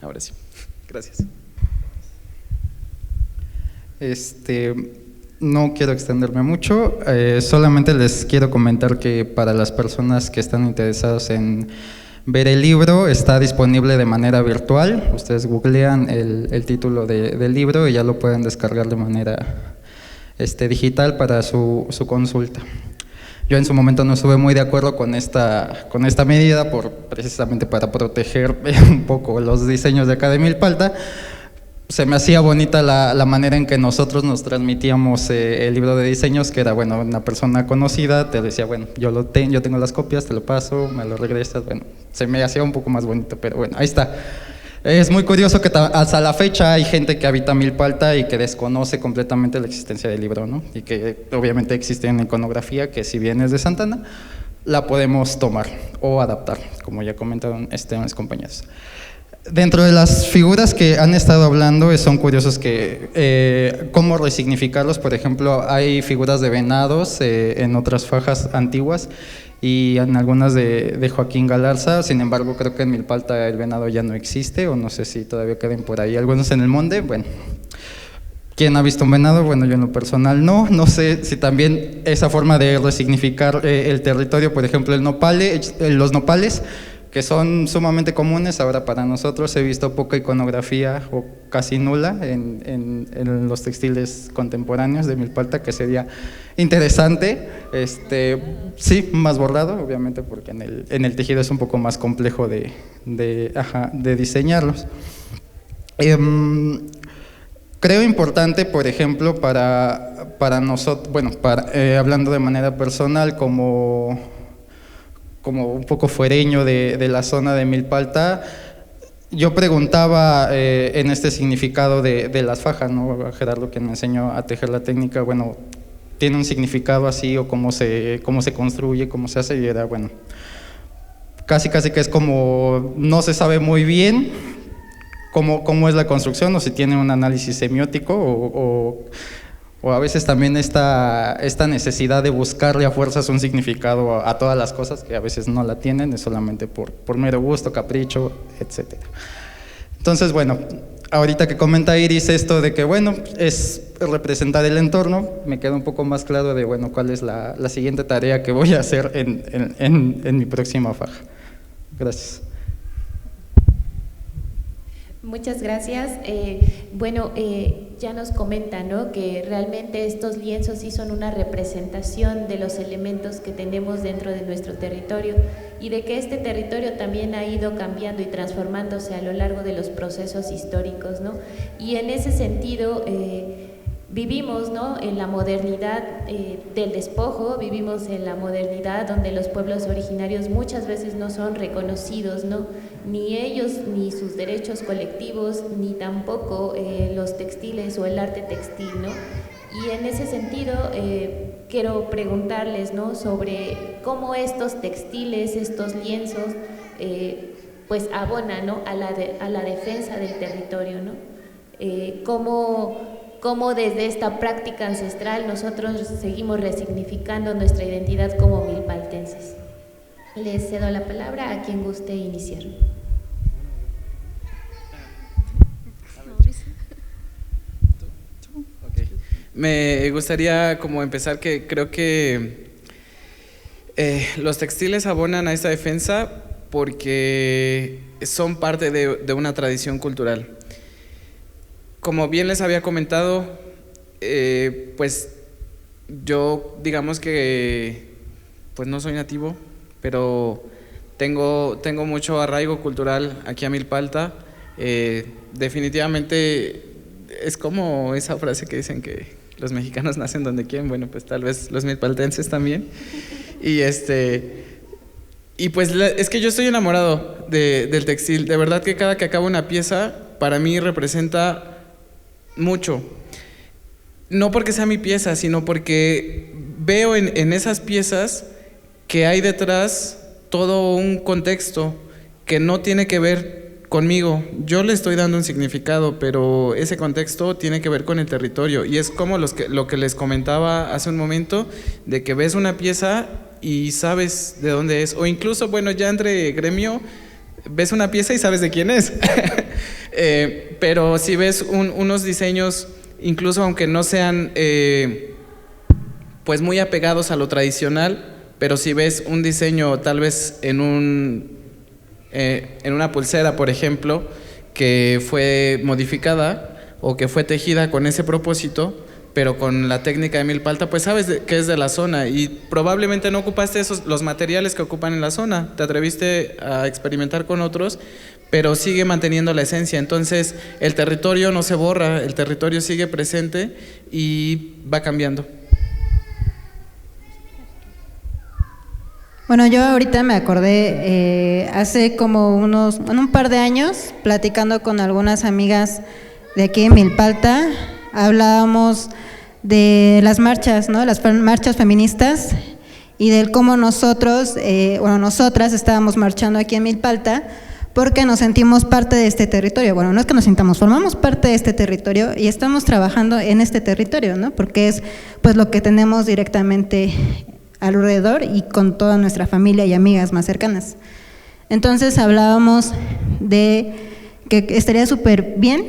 Ahora sí. Gracias. No quiero extenderme mucho, solamente les quiero comentar que para las personas que están interesadas en ver el libro, está disponible de manera virtual. Ustedes googlean el título del libro y ya lo pueden descargar de manera digital para su consulta. Yo en su momento no estuve muy de acuerdo con esta medida, precisamente para proteger un poco los diseños de acá de Milpalta. Se me hacía bonita la manera en que nosotros nos transmitíamos el libro de diseños, que era, bueno, una persona conocida te decía, bueno, yo tengo las copias, te lo paso, me lo regresas, bueno, se me hacía un poco más bonito, pero bueno, ahí está. Es muy curioso que hasta la fecha hay gente que habita Milpalta y que desconoce completamente la existencia del libro, ¿no? Y que obviamente existe una iconografía que, si bien es de Santa Ana, la podemos tomar o adaptar, como ya comentaron mis compañeros. Dentro de las figuras que han estado hablando, son curiosos que cómo resignificarlos. Por ejemplo, hay figuras de venados en otras fajas antiguas y en algunas de Joaquín Galarza. Sin embargo, creo que en Milpalta el venado ya no existe, o no sé si todavía queden por ahí algunos en el monte. Bueno, ¿quién ha visto un venado? Bueno, yo en lo personal no sé si también esa forma de resignificar el territorio, por ejemplo, los nopales, que son sumamente comunes. Ahora para nosotros he visto poca iconografía o casi nula en los textiles contemporáneos de Milpalta, que sería interesante. Sí, más bordado, obviamente, porque en el tejido es un poco más complejo de diseñarlos. Creo importante, por ejemplo, para nosotros, bueno, hablando de manera personal, como un poco fuereño de la zona de Milpalta, yo preguntaba en este significado de las fajas, ¿no? Gerardo, que me enseñó a tejer la técnica, bueno, ¿tiene un significado así, o cómo se construye, cómo se hace? Y era, bueno, casi que es como, no se sabe muy bien cómo es la construcción, o si tiene un análisis semiótico, o a veces también esta necesidad de buscarle a fuerzas un significado a todas las cosas, que a veces no la tienen, es solamente por mero gusto, capricho, etc. Entonces, bueno, ahorita que comenta Iris esto de que, bueno, es representar el entorno, me queda un poco más claro de, bueno, cuál es la siguiente tarea que voy a hacer en mi próxima faja. Gracias. Muchas gracias. Ya nos comentan, ¿no?, que realmente estos lienzos sí son una representación de los elementos que tenemos dentro de nuestro territorio, y de que este territorio también ha ido cambiando y transformándose a lo largo de los procesos históricos, ¿no? Y en ese sentido vivimos, ¿no?, en la modernidad del despojo, vivimos en la modernidad donde los pueblos originarios muchas veces no son reconocidos, ¿no?, ni ellos, ni sus derechos colectivos, ni tampoco los textiles o el arte textil, ¿no? Y en ese sentido quiero preguntarles, ¿no?, sobre cómo estos textiles, estos lienzos, pues abonan, ¿no?, a la defensa del territorio, ¿no? Cómo desde esta práctica ancestral nosotros seguimos resignificando nuestra identidad como milpaltenses. Les cedo la palabra a quien guste iniciar. Me gustaría como empezar que creo que los textiles abonan a esta defensa porque son parte de una tradición cultural. Como bien les había comentado, pues yo digamos que pues no soy nativo, pero tengo mucho arraigo cultural aquí a Milpalta. Definitivamente es como esa frase que dicen que los mexicanos nacen donde quieren. Bueno, pues tal vez los milpaltenses también. Y pues es que yo estoy enamorado del textil. De verdad que cada que acabo una pieza, para mí representa mucho. no porque sea mi pieza, sino porque veo en esas piezas que hay detrás todo un contexto que no tiene que ver conmigo. Yo le estoy dando un significado, pero ese contexto tiene que ver con el territorio, y es como lo que les comentaba hace un momento, de que ves una pieza y sabes de dónde es, o incluso, bueno, ya entre gremio, ves una pieza y sabes de quién es. Pero si ves unos diseños, incluso aunque no sean pues muy apegados a lo tradicional, pero si ves un diseño tal vez en una pulsera, por ejemplo, que fue modificada o que fue tejida con ese propósito, pero con la técnica de milpalta, pues sabes que es de la zona, y probablemente no ocupaste los materiales que ocupan en la zona, te atreviste a experimentar con otros, pero sigue manteniendo la esencia. Entonces el territorio no se borra, el territorio sigue presente y va cambiando. Bueno, yo ahorita me acordé, hace como un par de años, platicando con algunas amigas de aquí en Milpalta, hablábamos de las marchas, ¿no? Las marchas feministas, y del cómo nosotras estábamos marchando aquí en Milpalta porque nos sentimos parte de este territorio. Bueno, no es que nos sintamos, formamos parte de este territorio y estamos trabajando en este territorio, ¿no? Porque es pues lo que tenemos directamente alrededor y con toda nuestra familia y amigas más cercanas. Entonces hablábamos de que estaría súper bien,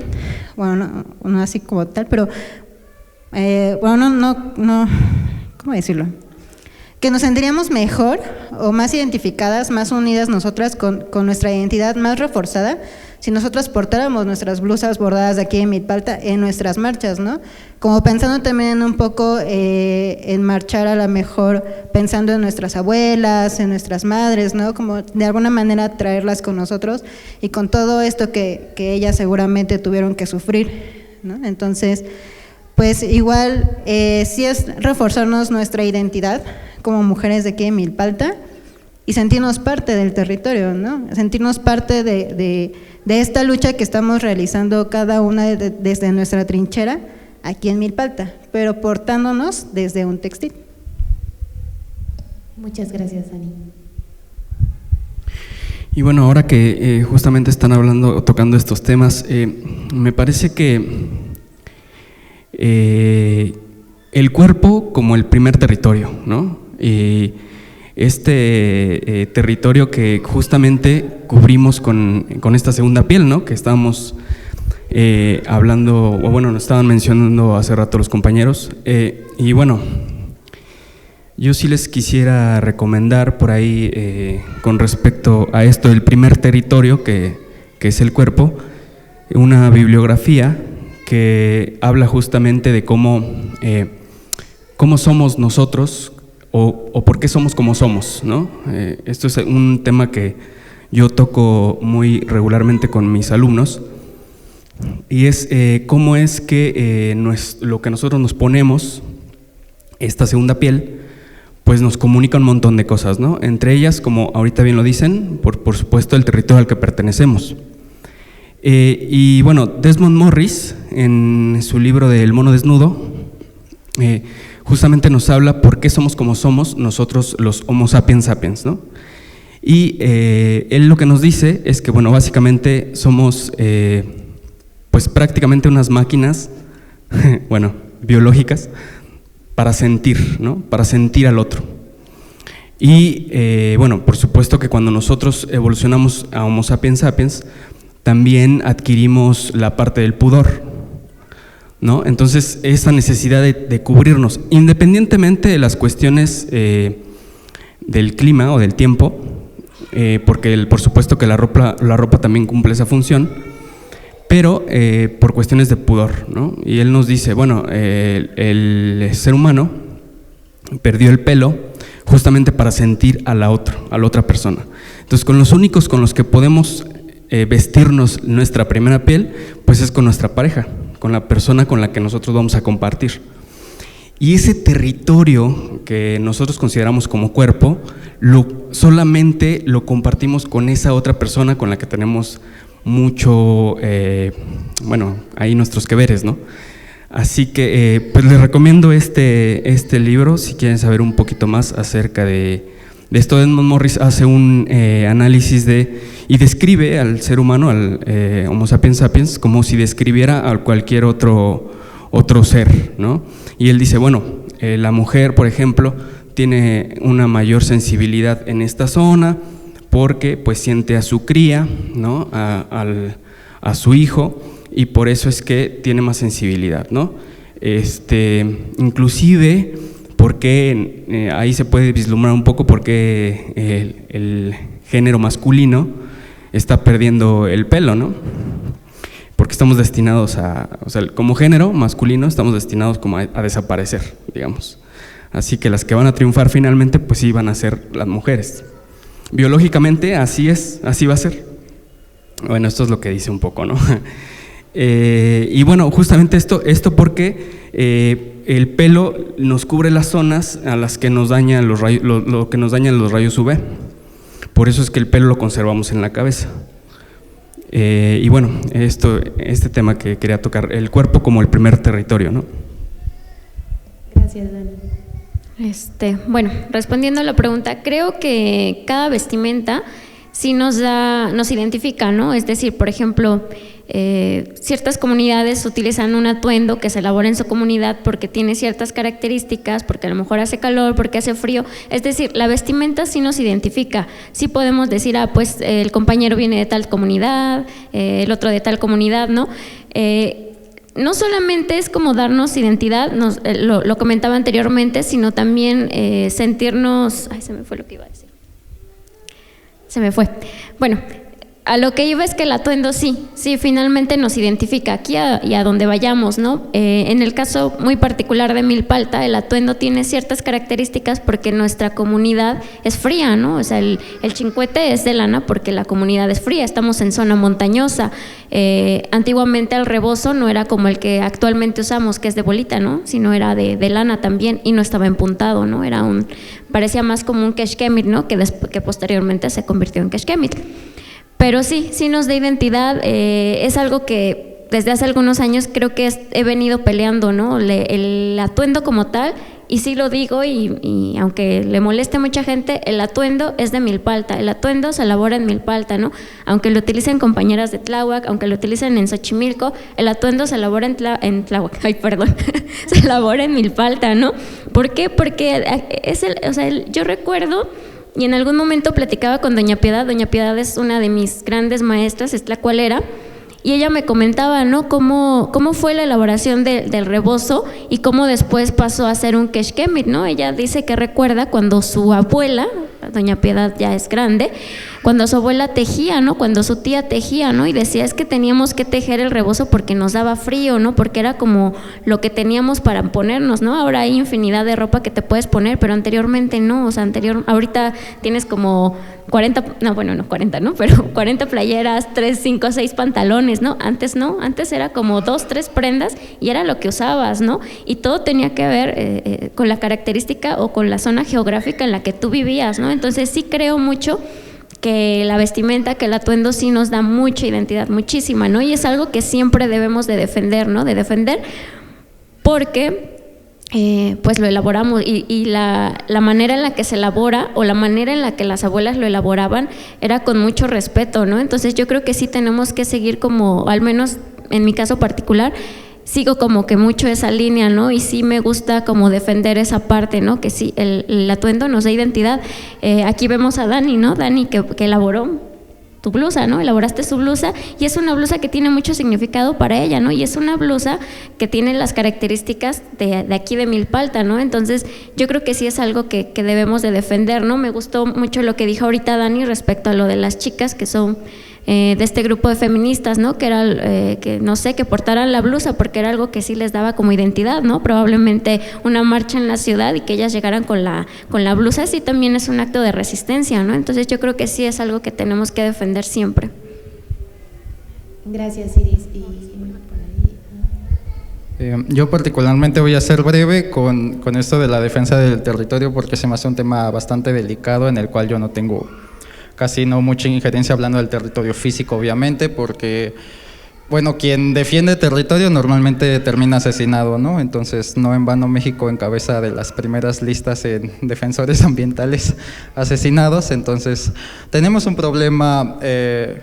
bueno, no así como tal, pero no, ¿cómo decirlo? Que nos sentiríamos mejor o más identificadas, más unidas nosotras con nuestra identidad más reforzada si nosotras portáramos nuestras blusas bordadas de aquí en Milpalta en nuestras marchas, ¿no? Como pensando también un poco en marchar a lo mejor pensando en nuestras abuelas, en nuestras madres, ¿no? Como de alguna manera traerlas con nosotros y con todo esto que ellas seguramente tuvieron que sufrir, ¿no? Entonces, pues igual sí es reforzarnos nuestra identidad como mujeres de aquí en Milpalta y sentirnos parte del territorio, ¿no? Sentirnos parte de esta lucha que estamos realizando cada una desde nuestra trinchera aquí en Milpalta, pero portándonos desde un textil. Muchas gracias, Ani. Y bueno, ahora que justamente están tocando estos temas, me parece que el cuerpo como el primer territorio, ¿no? Y este territorio que justamente cubrimos con esta segunda piel, ¿no? Que estábamos hablando, o bueno, nos estaban mencionando hace rato los compañeros. Y bueno, yo sí les quisiera recomendar por ahí, con respecto a esto del primer territorio, que es el cuerpo, una bibliografía que habla justamente de cómo somos nosotros o por qué somos como somos, ¿no? Esto es un tema que yo toco muy regularmente con mis alumnos, y es cómo es que lo que nosotros nos ponemos, esta segunda piel, pues nos comunica un montón de cosas, ¿no? Entre ellas, como ahorita bien lo dicen, por supuesto el territorio al que pertenecemos. Y bueno, Desmond Morris, en su libro de El mono desnudo, justamente nos habla por qué somos como somos nosotros los Homo sapiens sapiens, ¿no? Y él lo que nos dice es que, bueno, básicamente somos pues prácticamente unas máquinas, bueno, biológicas, para sentir, ¿no? Para sentir al otro. Y bueno, por supuesto que cuando nosotros evolucionamos a Homo sapiens sapiens, también adquirimos la parte del pudor, ¿no? Entonces, esa necesidad de cubrirnos, independientemente de las cuestiones del clima o del tiempo, porque por supuesto que la ropa también cumple esa función, pero por cuestiones de pudor, ¿no? Y él nos dice, bueno, el ser humano perdió el pelo justamente para sentir a la otra persona. Entonces, con los únicos con los que podemos vestirnos nuestra primera piel, pues es con nuestra pareja, con la persona con la que nosotros vamos a compartir. Y ese territorio que nosotros consideramos como cuerpo, solamente lo compartimos con esa otra persona con la que tenemos mucho, bueno, ahí nuestros que veres, ¿no? Así que pues les recomiendo este libro si quieren saber un poquito más acerca de esto. Edmund Morris hace un análisis y describe al ser humano, al Homo sapiens sapiens, como si describiera a cualquier otro ser, ¿no? Y él dice, bueno, la mujer, por ejemplo, tiene una mayor sensibilidad en esta zona porque pues siente a su cría, ¿no? a su hijo, y por eso es que tiene más sensibilidad, ¿no? Inclusive porque ahí se puede vislumbrar un poco porque el género masculino está perdiendo el pelo, ¿no? Porque estamos destinados o sea, como género masculino estamos destinados como a desaparecer, digamos. Así que las que van a triunfar finalmente, pues sí van a ser las mujeres. Biológicamente así es, así va a ser. Bueno, esto es lo que dice un poco, ¿no? Y bueno, justamente esto porque el pelo nos cubre las zonas a las que nos dañan los rayos, lo que nos dañan los rayos UV. Por eso es que el pelo lo conservamos en la cabeza. Y bueno, este tema que quería tocar, el cuerpo como el primer territorio, ¿no? Gracias, Dani. Bueno, respondiendo a la pregunta, creo que cada vestimenta sí nos identifica, ¿no? Es decir, por ejemplo, ciertas comunidades utilizan un atuendo que se elabora en su comunidad porque tiene ciertas características, porque a lo mejor hace calor, porque hace frío. Es decir, la vestimenta sí nos identifica. Sí podemos decir, pues el compañero viene de tal comunidad, el otro de tal comunidad, ¿no? No solamente es como darnos identidad, lo comentaba anteriormente, sino también sentirnos… Ay, se me fue lo que iba a decir. Se me fue. Bueno, a lo que iba es que el atuendo sí, finalmente nos identifica aquí y a donde vayamos, ¿no? En el caso muy particular de Milpalta, el atuendo tiene ciertas características porque nuestra comunidad es fría, ¿no? O sea, el chincuete es de lana porque la comunidad es fría, estamos en zona montañosa. Antiguamente el rebozo no era como el que actualmente usamos, que es de bolita, ¿no? Sino era de lana también y no estaba empuntado, ¿no? Parecía más como un keshkemit, ¿no? Que posteriormente se convirtió en keshkemit. Pero sí nos da identidad, es algo que desde hace algunos años creo que he venido peleando, ¿no? El atuendo como tal, y sí lo digo, y aunque le moleste a mucha gente, el atuendo es de Milpalta, el atuendo se elabora en Milpalta, ¿no? Aunque lo utilicen compañeras de Tláhuac, aunque lo utilicen en Xochimilco, el atuendo se elabora en Tláhuac, se elabora en Milpalta, ¿no? ¿Por qué? Porque yo recuerdo… Y en algún momento platicaba con Doña Piedad. Doña Piedad es una de mis grandes maestras, es tlacualera, y ella me comentaba, ¿no? Cómo fue la elaboración del rebozo y cómo después pasó a ser un keshkemit, ¿no? Ella dice que recuerda cuando su abuela, Doña Piedad ya es grande, cuando su abuela tejía, ¿no? Cuando su tía tejía, ¿no? Y decía, es que teníamos que tejer el rebozo porque nos daba frío, ¿no? Porque era como lo que teníamos para ponernos, ¿no? Ahora hay infinidad de ropa que te puedes poner, pero anteriormente no, o sea, ahorita tienes como 40, no 40, ¿no? Pero 40 playeras, 3, 5, 6 pantalones, ¿no? Antes no, antes era como 2, 3 prendas y era lo que usabas, ¿no? Y todo tenía que ver con la característica o con la zona geográfica en la que tú vivías, ¿no? Entonces sí creo mucho que la vestimenta, que el atuendo sí nos da mucha identidad, muchísima, ¿no? Y es algo que siempre debemos de defender, ¿no? De defender porque pues lo elaboramos y la manera en la que se elabora o la manera en la que las abuelas lo elaboraban era con mucho respeto, ¿no? Entonces yo creo que sí tenemos que seguir como, al menos en mi caso particular, sigo como que mucho esa línea, ¿no? Y sí me gusta como defender esa parte, ¿no? Que sí, el atuendo nos da identidad. Aquí vemos a Dani, ¿no? Dani que elaboró tu blusa, ¿no? Elaboraste su blusa y es una blusa que tiene mucho significado para ella, ¿no? Y es una blusa que tiene las características de aquí de Milpalta, ¿no? Entonces yo creo que sí es algo que debemos de defender, ¿no? Me gustó mucho lo que dijo ahorita Dani respecto a lo de las chicas que son de este grupo de feministas, ¿no? Que era, que no sé, que portaran la blusa porque era algo que sí les daba como identidad, ¿no? Probablemente una marcha en la ciudad y que ellas llegaran con la blusa, sí también es un acto de resistencia, ¿no? Entonces yo creo que sí es algo que tenemos que defender siempre. Gracias, Iris. Yo particularmente voy a ser breve con esto de la defensa del territorio porque se me hace un tema bastante delicado en el cual yo no tengo casi mucha injerencia hablando del territorio físico, obviamente, porque bueno, quien defiende territorio normalmente termina asesinado, ¿no? Entonces, no en vano México encabeza de las primeras listas en defensores ambientales asesinados. Entonces, tenemos un problema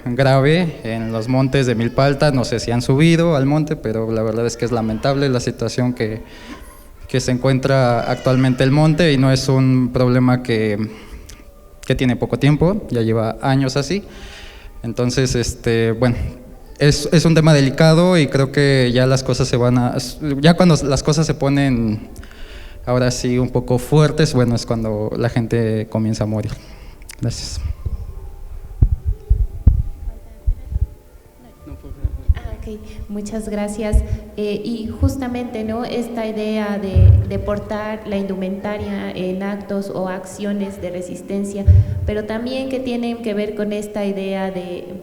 grave en los montes de Milpalta. No sé si han subido al monte, pero la verdad es que es lamentable la situación que se encuentra actualmente el monte, y no es un problema que tiene poco tiempo, ya lleva años así. Entonces, bueno, es un tema delicado, y creo que ya las cosas ya cuando las cosas se ponen ahora sí un poco fuertes, bueno, es cuando la gente comienza a morir. Gracias. Ok, muchas gracias. Y justamente, ¿no?, esta idea de portar la indumentaria en actos o acciones de resistencia, pero también que tienen que ver con esta idea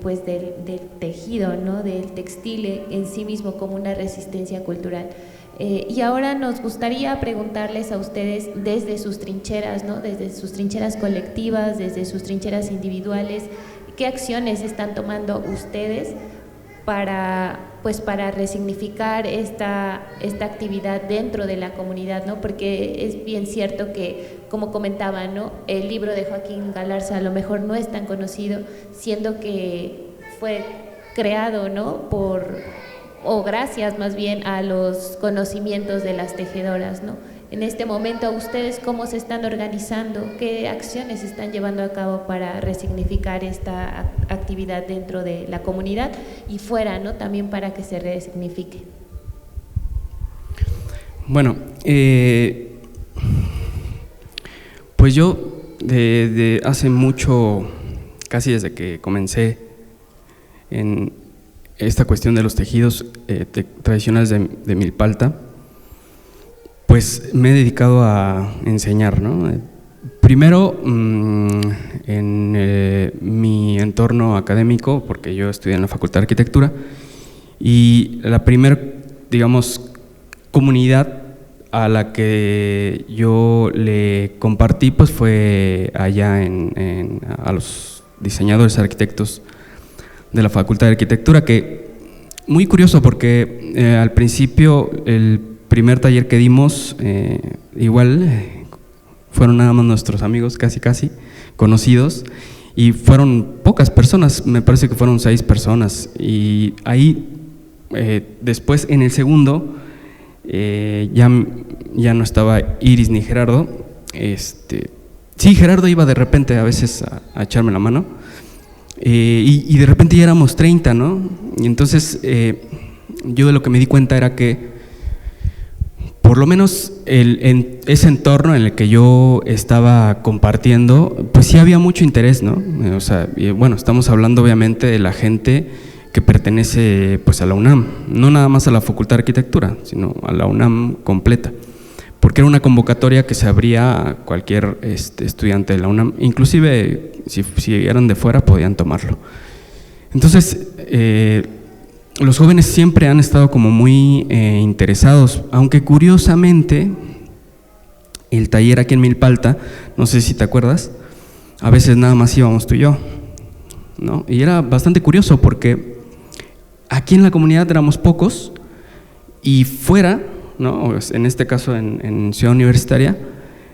pues del tejido, ¿no?, del textil en sí mismo como una resistencia cultural. Y ahora nos gustaría preguntarles a ustedes desde sus trincheras, ¿no?, desde sus trincheras colectivas, desde sus trincheras individuales, ¿qué acciones están tomando ustedes para resignificar esta actividad dentro de la comunidad, ¿no? Porque es bien cierto que, como comentaba, ¿no?, el libro de Joaquín Galarza a lo mejor no es tan conocido, siendo que fue creado, ¿no?, o gracias más bien a los conocimientos de las tejedoras, ¿no? En este momento, ¿ustedes cómo se están organizando? ¿Qué acciones están llevando a cabo para resignificar esta actividad dentro de la comunidad y fuera, ¿no?, también para que se resignifique? Bueno, pues yo de hace mucho, casi desde que comencé en esta cuestión de los tejidos tradicionales de Milpalta, pues me he dedicado a enseñar, ¿no? Primero en mi entorno académico, porque yo estudié en la Facultad de Arquitectura, y la primera, digamos, comunidad a la que yo le compartí pues fue allá a los diseñadores arquitectos de la Facultad de Arquitectura, que muy curioso porque al principio el primer taller que dimos, igual fueron nada más nuestros amigos, casi conocidos, y fueron pocas personas, me parece que fueron 6 personas, y ahí después en el segundo ya no estaba Iris ni Gerardo. Sí, Gerardo iba de repente a veces a echarme la mano, y de repente ya éramos 30, ¿no? Y entonces yo de lo que me di cuenta era que por lo menos en ese entorno en el que yo estaba compartiendo, pues sí había mucho interés, ¿no? O sea, bueno, estamos hablando obviamente de la gente que pertenece pues a la UNAM, no nada más a la Facultad de Arquitectura, sino a la UNAM completa, porque era una convocatoria que se abría a cualquier estudiante de la UNAM, inclusive si eran de fuera podían tomarlo. Entonces, los jóvenes siempre han estado como muy interesados, aunque curiosamente el taller aquí en Milpalta, no sé si te acuerdas, a veces nada más íbamos tú y yo, ¿no? Y era bastante curioso porque aquí en la comunidad éramos pocos y fuera, ¿no?, en este caso en Ciudad Universitaria,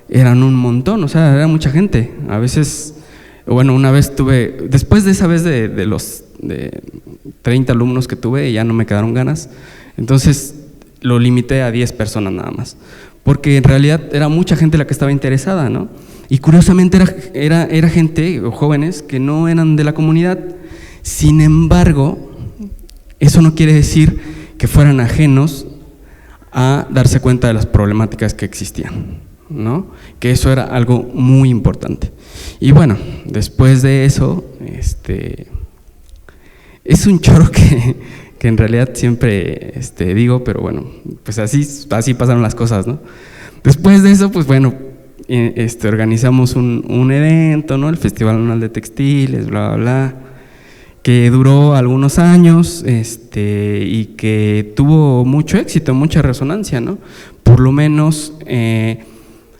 eran un montón, o sea, era mucha gente. A veces, bueno, una vez después de esa vez de los 30 alumnos que tuve, ya no me quedaron ganas, entonces lo limité a 10 personas nada más, porque en realidad era mucha gente la que estaba interesada, ¿no? Y curiosamente era gente o jóvenes que no eran de la comunidad. Sin embargo, eso no quiere decir que fueran ajenos a darse cuenta de las problemáticas que existían, ¿no? Que eso era algo muy importante. Y bueno, después de eso, es un choro que en realidad siempre digo, pero bueno, pues así pasaron las cosas, ¿no? Después de eso, pues bueno, organizamos un evento, ¿no? El Festival Anual de Textiles, bla, bla, bla, que duró algunos años y que tuvo mucho éxito, mucha resonancia, ¿no? Por lo menos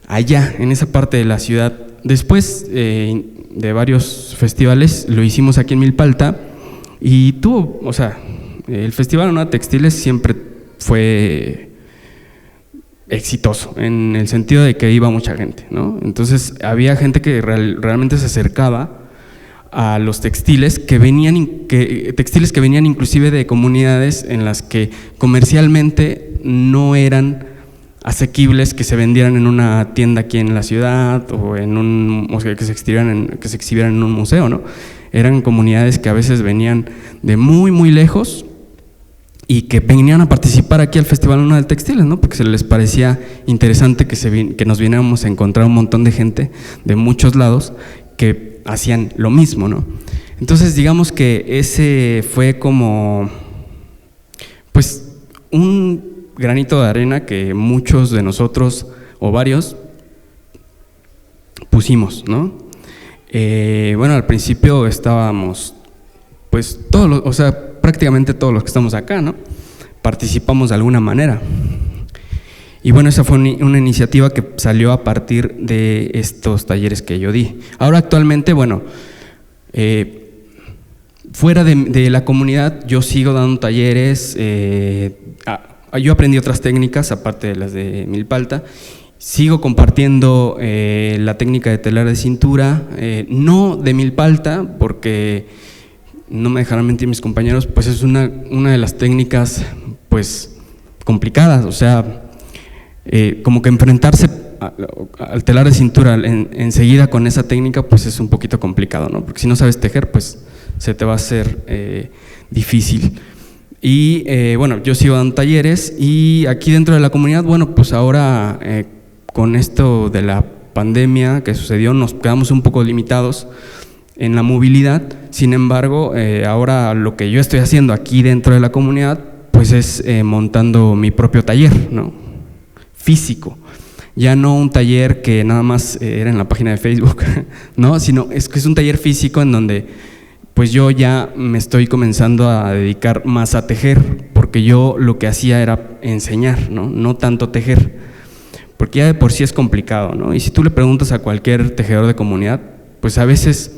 allá, en esa parte de la ciudad. Después de varios festivales, lo hicimos aquí en Milpalta y tuvo, o sea, El Festival Anual de Textiles siempre fue exitoso, en el sentido de que iba mucha gente, ¿no? Entonces había gente que realmente se acercaba a los textiles que venían inclusive de comunidades en las que comercialmente no eran asequibles que se vendieran en una tienda aquí en la ciudad o que se exhibieran en un museo, ¿no? Eran comunidades que a veces venían de muy, muy lejos y que venían a participar aquí al Festival Anual de Textiles, ¿no? Porque se les parecía interesante que nos viniéramos a encontrar un montón de gente de muchos lados que hacían lo mismo, ¿no? Entonces, digamos que ese fue como, pues, un granito de arena que muchos de nosotros, o varios, pusimos, ¿no? Bueno, al principio estábamos, pues, prácticamente todos los que estamos acá, ¿no? Participamos de alguna manera. Y bueno, esa fue una iniciativa que salió a partir de estos talleres que yo di. Ahora actualmente, bueno, fuera de la comunidad yo sigo dando talleres, yo aprendí otras técnicas aparte de las de Milpalta, sigo compartiendo la técnica de telar de cintura, no de Milpalta, porque no me dejarán mentir mis compañeros, pues es una de las técnicas pues complicadas, o sea, como que enfrentarse al telar de cintura enseguida con esa técnica pues es un poquito complicado, ¿no? Porque si no sabes tejer pues se te va a hacer difícil. Y bueno, yo sigo dando talleres y aquí dentro de la comunidad, bueno, pues ahora con esto de la pandemia que sucedió nos quedamos un poco limitados en la movilidad. Sin embargo, ahora lo que yo estoy haciendo aquí dentro de la comunidad pues es montando mi propio taller, ¿no? Físico, ya no un taller que nada más era en la página de Facebook, ¿no? Sino es que es un taller físico en donde pues yo ya me estoy comenzando a dedicar más a tejer, porque yo lo que hacía era enseñar, ¿no? No tanto tejer, porque ya de por sí es complicado, ¿no? Y si tú le preguntas a cualquier tejedor de comunidad, pues a veces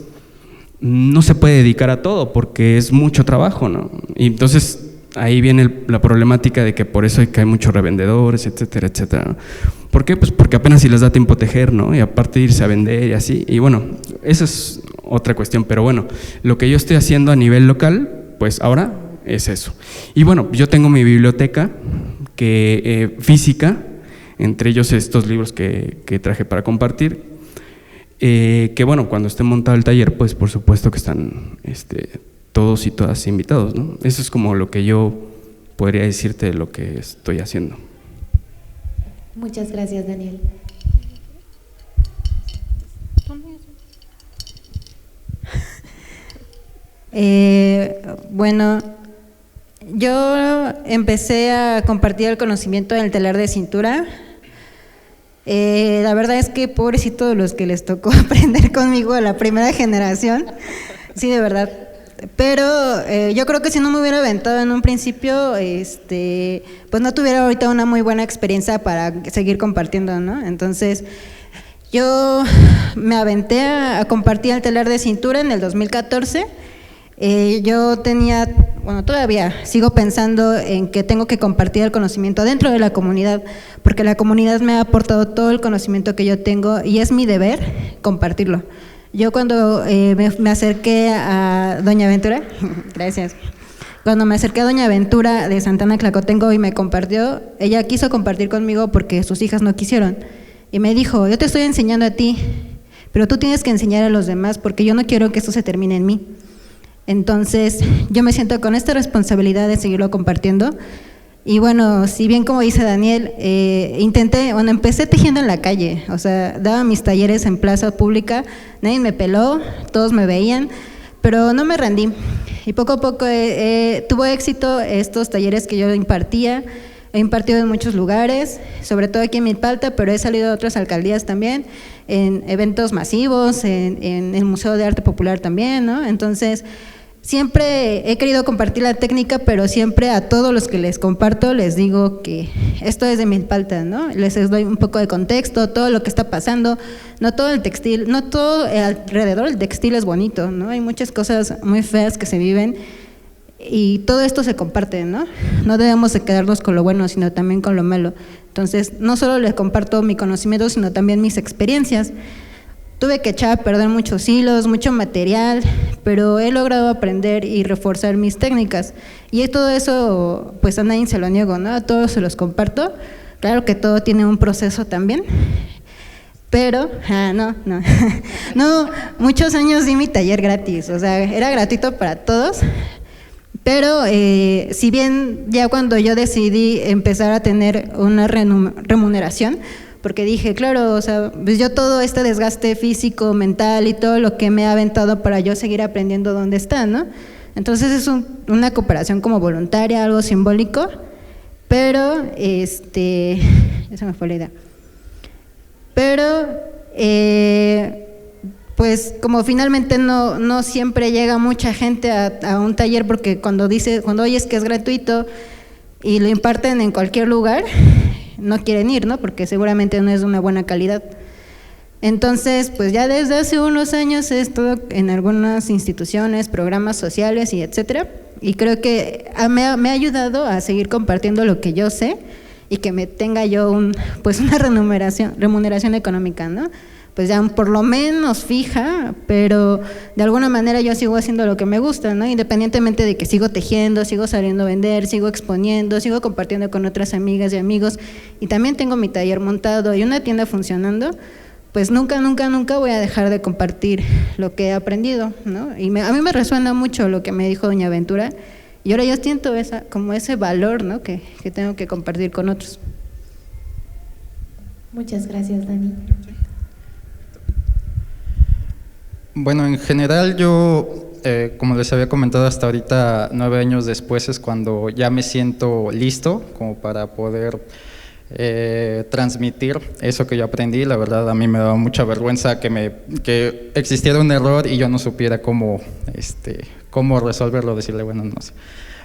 no se puede dedicar a todo porque es mucho trabajo, ¿no? Y entonces ahí viene la problemática de que por eso hay muchos revendedores, etcétera, etcétera, ¿no? ¿Por qué? Pues porque apenas si les da tiempo tejer, ¿no? Y aparte irse a vender y así, y bueno, esa es otra cuestión, pero bueno, lo que yo estoy haciendo a nivel local, pues ahora es eso. Y bueno, yo tengo mi biblioteca física, entre ellos estos libros que traje para compartir, que bueno, cuando esté montado el taller, pues por supuesto que están todos y todas invitados, ¿no? Eso es como lo que yo podría decirte de lo que estoy haciendo. Muchas gracias, Daniel. Bueno, yo empecé a compartir el conocimiento del telar de cintura. La verdad es que pobrecitos los que les tocó aprender conmigo a la primera generación, sí, de verdad. Pero yo creo que si no me hubiera aventado en un principio, pues no tuviera ahorita una muy buena experiencia para seguir compartiendo, ¿no? Entonces, yo me aventé a compartir el telar de cintura en el 2014. Yo tenía, bueno, todavía sigo pensando en que tengo que compartir el conocimiento dentro de la comunidad, porque la comunidad me ha aportado todo el conocimiento que yo tengo y es mi deber compartirlo. Yo cuando me acerqué a Doña Ventura, gracias, cuando me acerqué a Doña Ventura de Santana Tlacotengo y me compartió, ella quiso compartir conmigo porque sus hijas no quisieron y me dijo, yo te estoy enseñando a ti, pero tú tienes que enseñar a los demás porque yo no quiero que esto se termine en mí. Entonces yo me siento con esta responsabilidad de seguirlo compartiendo. Y bueno, si bien como dice Daniel, empecé tejiendo en la calle, o sea, daba mis talleres en plaza pública, nadie me peló, todos me veían, pero no me rendí. Y poco a poco tuvo éxito estos talleres que yo impartía, he impartido en muchos lugares, sobre todo aquí en Milpalta, pero he salido a otras alcaldías también, en eventos masivos, en el Museo de Arte Popular también, ¿no? Entonces, siempre he querido compartir la técnica, pero siempre a todos los que les comparto les digo que esto es de Milpalta, ¿no? Les doy un poco de contexto, todo lo que está pasando, no todo el textil, no todo alrededor del textil es bonito, ¿no? Hay muchas cosas muy feas que se viven y todo esto se comparte, ¿no? No debemos de quedarnos con lo bueno, sino también con lo malo. Entonces, no solo les comparto mi conocimiento, sino también mis experiencias. Tuve que echar a perder muchos hilos, mucho material, pero he logrado aprender y reforzar mis técnicas. Y todo eso, pues a nadie se lo niego, ¿no? A todos se los comparto. Claro que todo tiene un proceso también, pero, no, muchos años di mi taller gratis, o sea, era gratuito para todos, pero si bien ya cuando yo decidí empezar a tener una remuneración, porque dije, claro, o sea, pues yo todo este desgaste físico, mental y todo lo que me ha aventado para yo seguir aprendiendo dónde está, ¿no? Entonces es una cooperación como voluntaria, algo simbólico, pero, esa me fue la idea. Pero, pues como finalmente no siempre llega mucha gente a un taller, porque cuando oyes que es gratuito y lo imparten en cualquier lugar, no quieren ir, ¿no? Porque seguramente no es de una buena calidad. Entonces, pues ya desde hace unos años he estado en algunas instituciones, programas sociales y etcétera, y creo que me ha ayudado a seguir compartiendo lo que yo sé y que me tenga yo pues una remuneración económica, ¿no? Pues ya por lo menos fija, pero de alguna manera yo sigo haciendo lo que me gusta, ¿no? Independientemente de que sigo tejiendo, sigo saliendo a vender, sigo exponiendo, sigo compartiendo con otras amigas y amigos, y también tengo mi taller montado y una tienda funcionando, pues nunca voy a dejar de compartir lo que he aprendido, ¿no? Y a mí me resuena mucho lo que me dijo doña Ventura, y ahora yo siento como ese valor, ¿no? que tengo que compartir con otros. Muchas gracias, Dani. Bueno, en general yo, como les había comentado hasta ahorita, 9 años después es cuando ya me siento listo como para poder transmitir eso que yo aprendí. La verdad a mí me daba mucha vergüenza que existiera un error y yo no supiera cómo resolverlo, decirle, bueno, no sé.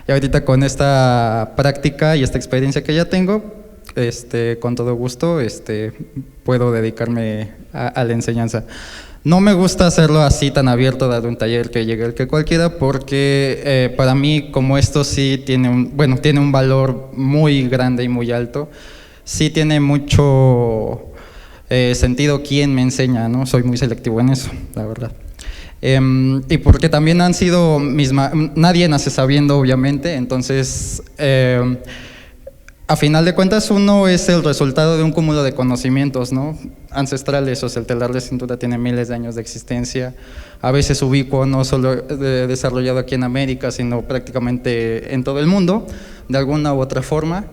Y ahorita con esta práctica y esta experiencia que ya tengo, con todo gusto puedo dedicarme a la enseñanza. No me gusta hacerlo así tan abierto, dar un taller que llegue el que cualquiera, porque para mí, como esto sí tiene un valor muy grande y muy alto, sí tiene mucho sentido quién me enseña, ¿no? Soy muy selectivo en eso, la verdad. Y porque también nadie nace sabiendo, obviamente, entonces a final de cuentas uno es el resultado de un cúmulo de conocimientos, ¿no? Ancestrales. O sea, el telar de cintura tiene miles de años de existencia, a veces ubicuo, no solo desarrollado aquí en América, sino prácticamente en todo el mundo, de alguna u otra forma.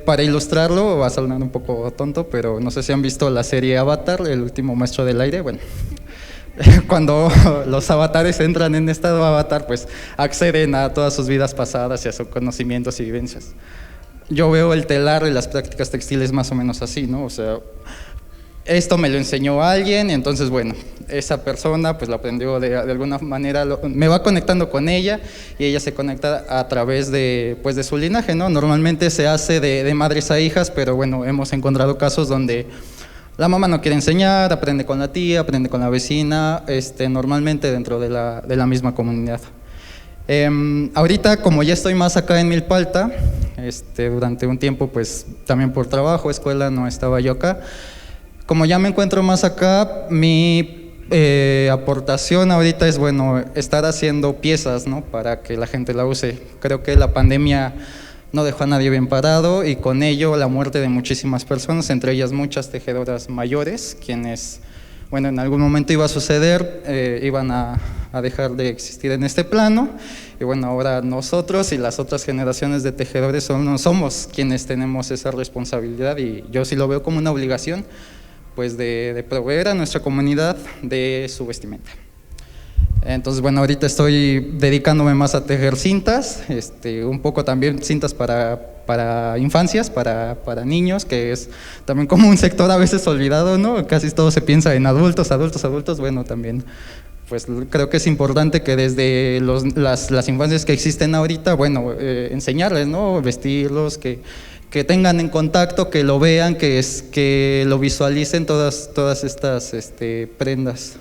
Para ilustrarlo, va a sonar un poco tonto, pero no sé si han visto la serie Avatar, El último maestro del aire. Bueno, cuando los avatares entran en estado avatar, pues acceden a todas sus vidas pasadas y a sus conocimientos y vivencias. Yo veo el telar y las prácticas textiles más o menos así, ¿no? O sea, esto me lo enseñó alguien, y entonces, bueno, esa persona pues lo aprendió de alguna manera, me va conectando con ella y ella se conecta a través de su linaje, ¿no? Normalmente se hace de madres a hijas, pero bueno, hemos encontrado casos donde la mamá no quiere enseñar, aprende con la tía, aprende con la vecina, normalmente dentro de la misma comunidad. Ahorita, como ya estoy más acá en Milpalta, durante un tiempo pues también por trabajo, escuela, no estaba yo acá. Como ya me encuentro más acá, mi aportación ahorita es, bueno, estar haciendo piezas, ¿no? Para que la gente la use. Creo que la pandemia no dejó a nadie bien parado, y con ello la muerte de muchísimas personas, entre ellas muchas tejedoras mayores, quienes, bueno, en algún momento iba a suceder, iban a dejar de existir en este plano, y bueno, ahora nosotros y las otras generaciones de tejedores somos quienes tenemos esa responsabilidad, y yo sí lo veo como una obligación, pues de proveer a nuestra comunidad de su vestimenta. Entonces, bueno, ahorita estoy dedicándome más a tejer cintas, un poco también cintas para infancias, para niños, que es también como un sector a veces olvidado, ¿no? Casi todo se piensa en adultos, bueno, también pues creo que es importante que desde las infancias que existen ahorita, bueno, enseñarles, ¿no? Vestirlos, que tengan en contacto, que lo vean, que lo visualicen todas estas prendas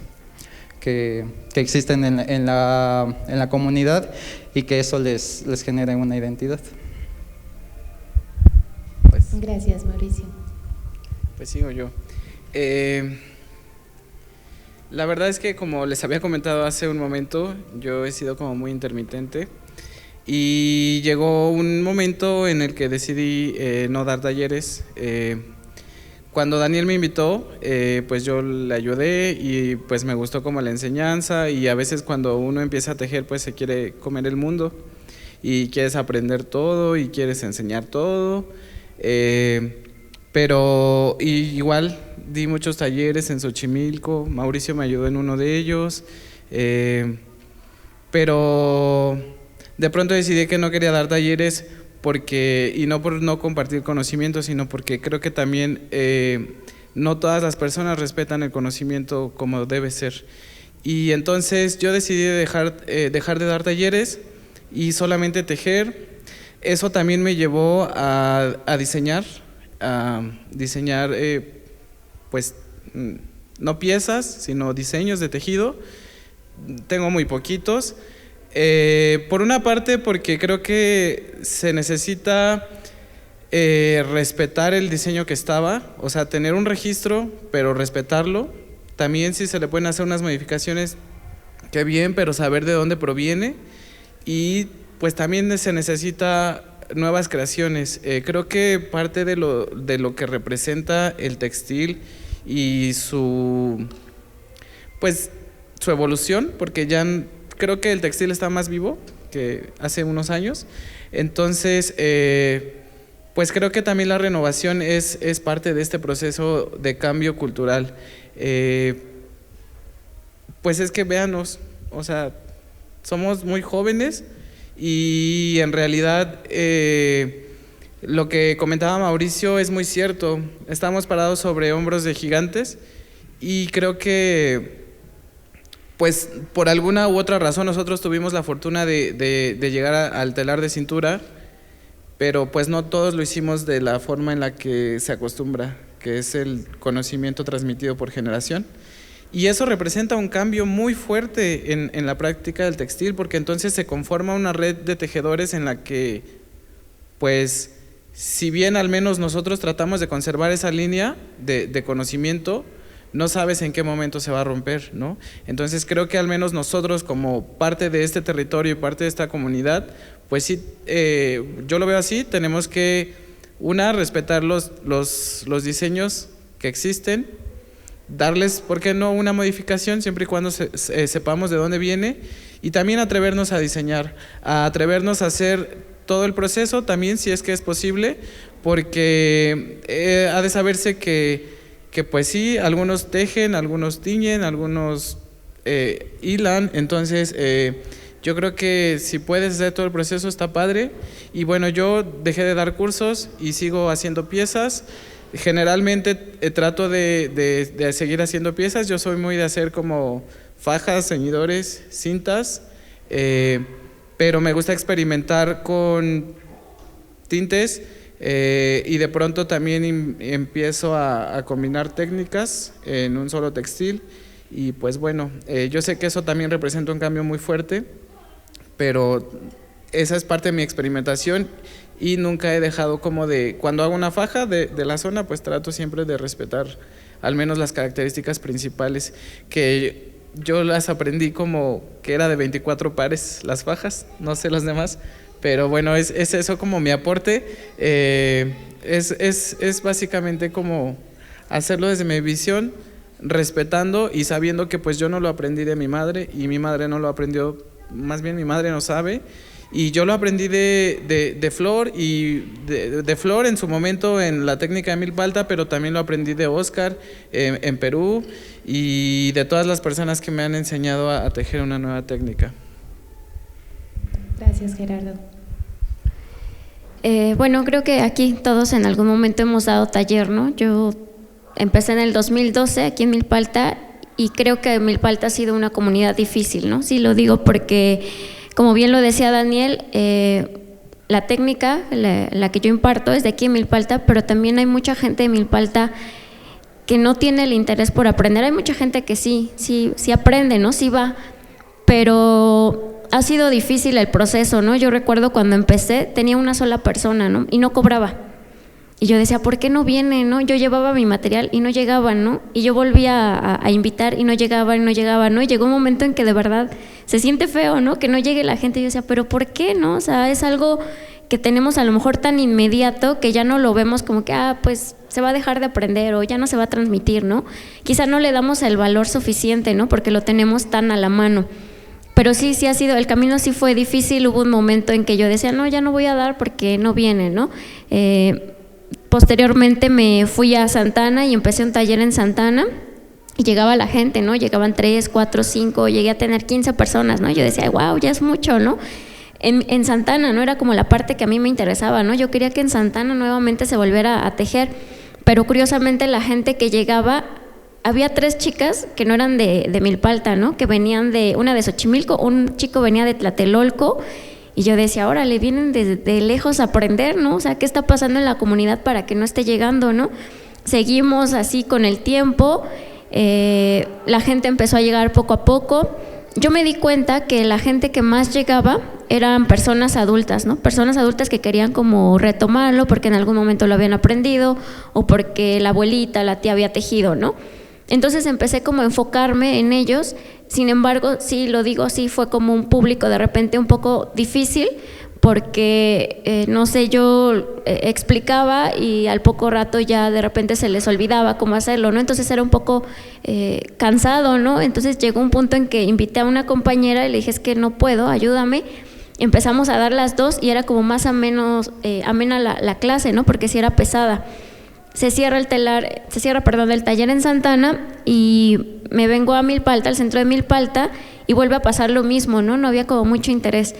que existen en la comunidad y que eso les genere una identidad. Pues, Gracias, Mauricio. pues sigo yo. La verdad es que, como les había comentado hace un momento, yo he sido como muy intermitente y llegó un momento en el que decidí no dar talleres. Cuando Daniel me invitó, pues yo le ayudé y pues me gustó como la enseñanza, y a veces cuando uno empieza a tejer pues se quiere comer el mundo y quieres aprender todo y quieres enseñar todo, pero igual di muchos talleres en Xochimilco, Mauricio me ayudó en uno de ellos, pero de pronto decidí que no quería dar talleres y no por no compartir conocimiento, sino porque creo que también no todas las personas respetan el conocimiento como debe ser. Y entonces yo decidí dejar de dar talleres y solamente tejer. Eso también me llevó a diseñar, pues no piezas, sino diseños de tejido. Tengo muy poquitos. Por una parte, porque creo que se necesita respetar el diseño que estaba, o sea, tener un registro, pero respetarlo. También si se le pueden hacer unas modificaciones, qué bien, pero saber de dónde proviene. Y pues también se necesita nuevas creaciones. Creo que parte de lo que representa el textil y su evolución, porque ya creo que el textil está más vivo que hace unos años. Entonces, pues creo que también la renovación es parte de este proceso de cambio cultural. Pues es que véanos, o sea, somos muy jóvenes y en realidad lo que comentaba Mauricio es muy cierto. Estamos parados sobre hombros de gigantes y creo que pues por alguna u otra razón nosotros tuvimos la fortuna de llegar al telar de cintura, pero pues no todos lo hicimos de la forma en la que se acostumbra, que es el conocimiento transmitido por generación. Y eso representa un cambio muy fuerte en la práctica del textil, porque entonces se conforma una red de tejedores en la que, pues, si bien al menos nosotros tratamos de conservar esa línea de conocimiento, no sabes en qué momento se va a romper, ¿no? Entonces creo que al menos nosotros, como parte de este territorio y parte de esta comunidad, pues sí, yo lo veo así, tenemos que, respetar los diseños que existen, darles, ¿por qué no?, una modificación siempre y cuando sepamos de dónde viene, y también atrevernos a diseñar, a atrevernos a hacer todo el proceso también, si es que es posible, porque ha de saberse que pues sí, algunos tejen, algunos tiñen, algunos hilan, entonces yo creo que si puedes hacer todo el proceso está padre. Y bueno, yo dejé de dar cursos y sigo haciendo piezas. Generalmente trato de seguir haciendo piezas. Yo soy muy de hacer como fajas, ceñidores, cintas, pero me gusta experimentar con tintes. Y de pronto también empiezo a combinar técnicas en un solo textil, y pues bueno, yo sé que eso también representa un cambio muy fuerte, pero esa es parte de mi experimentación y nunca he dejado como cuando hago una faja de la zona, pues trato siempre de respetar al menos las características principales, que yo las aprendí como que era de 24 pares las fajas, no sé los demás. Pero bueno, es eso como mi aporte, es básicamente como hacerlo desde mi visión, respetando y sabiendo que pues yo no lo aprendí de mi madre y mi madre no lo aprendió, más bien mi madre no sabe, y yo lo aprendí de Flor y de Flor en su momento en la técnica de Milpalta, pero también lo aprendí de Oscar en Perú y de todas las personas que me han enseñado a tejer una nueva técnica. Gracias, Gerardo. Bueno, creo que aquí todos en algún momento hemos dado taller, ¿no? Yo empecé en el 2012 aquí en Milpalta y creo que Milpalta ha sido una comunidad difícil, ¿no? Sí lo digo porque, como bien lo decía Daniel, la técnica, la que yo imparto es de aquí en Milpalta, pero también hay mucha gente de Milpalta que no tiene el interés por aprender. Hay mucha gente que sí aprende, ¿no? Sí va, pero ha sido difícil el proceso, ¿no? Yo recuerdo cuando empecé, tenía una sola persona, ¿no? Y no cobraba. Y yo decía, ¿por qué no viene, no? Yo llevaba mi material y no llegaban, ¿no? Y yo volvía a invitar y no llegaban, ¿no? Y llegó un momento en que de verdad se siente feo, ¿no? Que no llegue la gente. Y yo decía, ¿pero por qué, no? O sea, es algo que tenemos a lo mejor tan inmediato que ya no lo vemos como que, pues se va a dejar de aprender o ya no se va a transmitir, ¿no? Quizá no le damos el valor suficiente, ¿no? Porque lo tenemos tan a la mano. Pero sí ha sido, el camino sí fue difícil. Hubo un momento en que yo decía, no, ya no voy a dar porque no viene, ¿no? Posteriormente me fui a Santa Ana y empecé un taller en Santa Ana y llegaba la gente, ¿no? Llegaban 3, 4, 5, llegué a tener 15 personas, ¿no? Yo decía, wow, ya es mucho, ¿no? En Santa Ana, ¿no? Era como la parte que a mí me interesaba, ¿no? Yo quería que en Santa Ana nuevamente se volviera a tejer, pero curiosamente la gente que llegaba, había 3 chicas que no eran de Milpalta, ¿no? Que venían una de Xochimilco, un chico venía de Tlatelolco. Y yo decía, órale, vienen de lejos a aprender, ¿no? O sea, ¿qué está pasando en la comunidad para que no esté llegando, no? Seguimos así con el tiempo, la gente empezó a llegar poco a poco. Yo me di cuenta que la gente que más llegaba eran personas adultas, ¿no? Personas adultas que querían como retomarlo porque en algún momento lo habían aprendido o porque la abuelita, la tía había tejido, ¿no? Entonces empecé como a enfocarme en ellos. Sin embargo, sí, lo digo, sí fue como un público de repente un poco difícil porque, no sé, yo explicaba y al poco rato ya de repente se les olvidaba cómo hacerlo, ¿no? Entonces era un poco cansado, ¿no? Entonces llegó un punto en que invité a una compañera y le dije, es que no puedo, ayúdame. Empezamos a dar las 2 y era como más amena la clase, ¿no? Porque sí era pesada. Se cierra el taller en Santa Ana y me vengo a Milpalta, al centro de Milpalta, y vuelve a pasar lo mismo, ¿no? No había como mucho interés.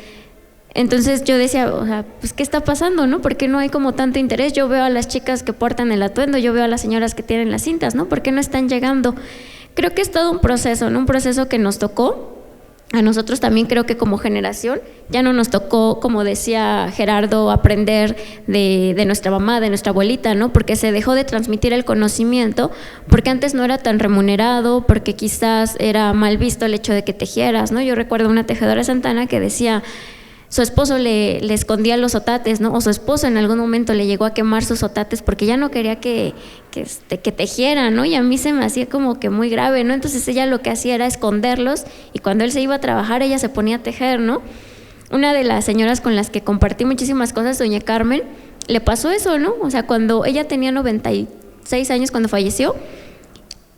Entonces yo decía, o sea, pues ¿qué está pasando, no? ¿Por qué no hay como tanto interés? Yo veo a las chicas que portan el atuendo, yo veo a las señoras que tienen las cintas, ¿no? ¿Por qué no están llegando? Creo que es todo un proceso, ¿no? Un proceso que nos tocó. A nosotros también creo que como generación ya no nos tocó, como decía Gerardo, aprender de nuestra mamá, de nuestra abuelita, ¿no? Porque se dejó de transmitir el conocimiento, porque antes no era tan remunerado, porque quizás era mal visto el hecho de que tejieras, ¿no? Yo recuerdo una tejedora de Santa Ana que decía, su esposo le escondía los otates, ¿no? O su esposo en algún momento le llegó a quemar sus otates porque ya no quería que tejiera, ¿no? Y a mí se me hacía como que muy grave, ¿no? Entonces ella lo que hacía era esconderlos y cuando él se iba a trabajar ella se ponía a tejer, ¿no? Una de las señoras con las que compartí muchísimas cosas, doña Carmen, le pasó eso, ¿no? O sea, cuando ella tenía 96 años cuando falleció,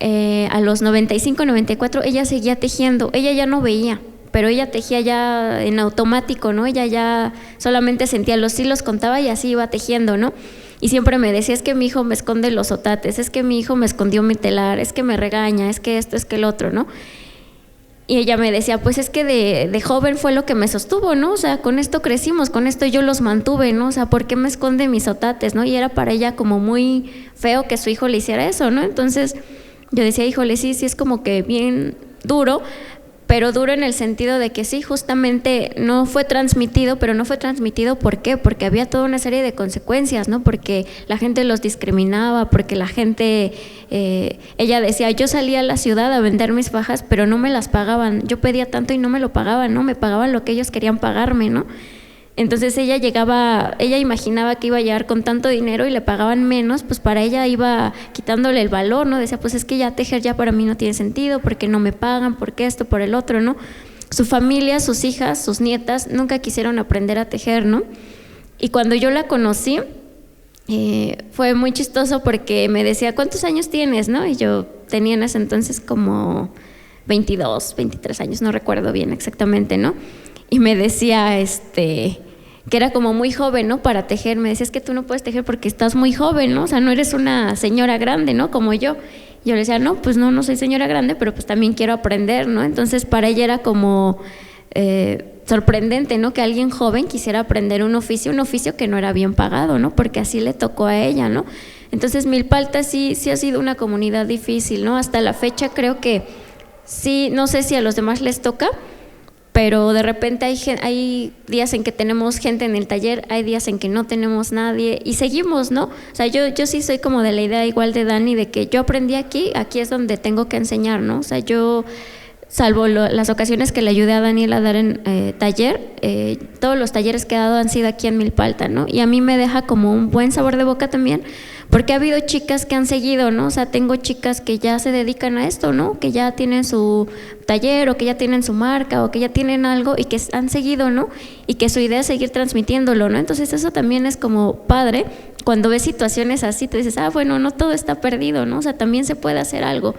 a los 95, 94, ella seguía tejiendo, ella ya no veía, pero ella tejía ya en automático, ¿no? Ella ya solamente sentía los hilos, contaba y así iba tejiendo, ¿no? Y siempre me decía, es que mi hijo me esconde los otates, es que mi hijo me escondió mi telar, es que me regaña, es que esto, es que el otro, ¿no? Y ella me decía, pues es que de joven fue lo que me sostuvo, ¿no? O sea, con esto crecimos, con esto yo los mantuve, ¿no? O sea, ¿por qué me esconde mis otates, no? Y era para ella como muy feo que su hijo le hiciera eso, ¿no? Entonces yo decía, híjole, sí es como que bien duro, pero duro en el sentido de que sí, justamente no fue transmitido, pero no fue transmitido, ¿por qué? Porque había toda una serie de consecuencias, ¿no? Porque la gente los discriminaba, porque la gente, ella decía, yo salía a la ciudad a vender mis fajas, pero no me las pagaban, yo pedía tanto y no me lo pagaban, ¿no? Me pagaban lo que ellos querían pagarme, ¿no? Entonces ella imaginaba que iba a llegar con tanto dinero y le pagaban menos, pues para ella iba quitándole el valor, ¿no? Decía, pues es que ya tejer ya para mí no tiene sentido, porque no me pagan, porque esto, por el otro, ¿no? Su familia, sus hijas, sus nietas, nunca quisieron aprender a tejer, ¿no? Y cuando yo la conocí, fue muy chistoso porque me decía, ¿cuántos años tienes, no? Y yo tenía en ese entonces como 22, 23 años, no recuerdo bien exactamente, ¿no? Y me decía, que era como muy joven, ¿no? Para tejer. Me decía, es que tú no puedes tejer porque estás muy joven, ¿no? O sea, no eres una señora grande, ¿no? Como yo. Yo le decía, no, pues no soy señora grande, pero pues también quiero aprender, ¿no? Entonces para ella era como sorprendente, ¿no? Que alguien joven quisiera aprender un oficio que no era bien pagado, ¿no? Porque así le tocó a ella, ¿no? Entonces Milpalta sí ha sido una comunidad difícil, ¿no? Hasta la fecha creo que sí, no sé si a los demás les toca, pero de repente hay días en que tenemos gente en el taller, hay días en que no tenemos nadie y seguimos, ¿no? O sea, yo sí soy como de la idea igual de Dani, de que yo aprendí aquí es donde tengo que enseñar, ¿no? O sea, yo, salvo las ocasiones que le ayudé a Daniel a dar en taller, todos los talleres que he dado han sido aquí en Milpalta, ¿no? Y a mí me deja como un buen sabor de boca también, porque ha habido chicas que han seguido, ¿no? O sea, tengo chicas que ya se dedican a esto, ¿no? Que ya tienen su taller o que ya tienen su marca o que ya tienen algo y que han seguido, ¿no? Y que su idea es seguir transmitiéndolo, ¿no? Entonces eso también es como padre. Cuando ves situaciones así, te dices, bueno, no todo está perdido, ¿no? O sea, también se puede hacer algo.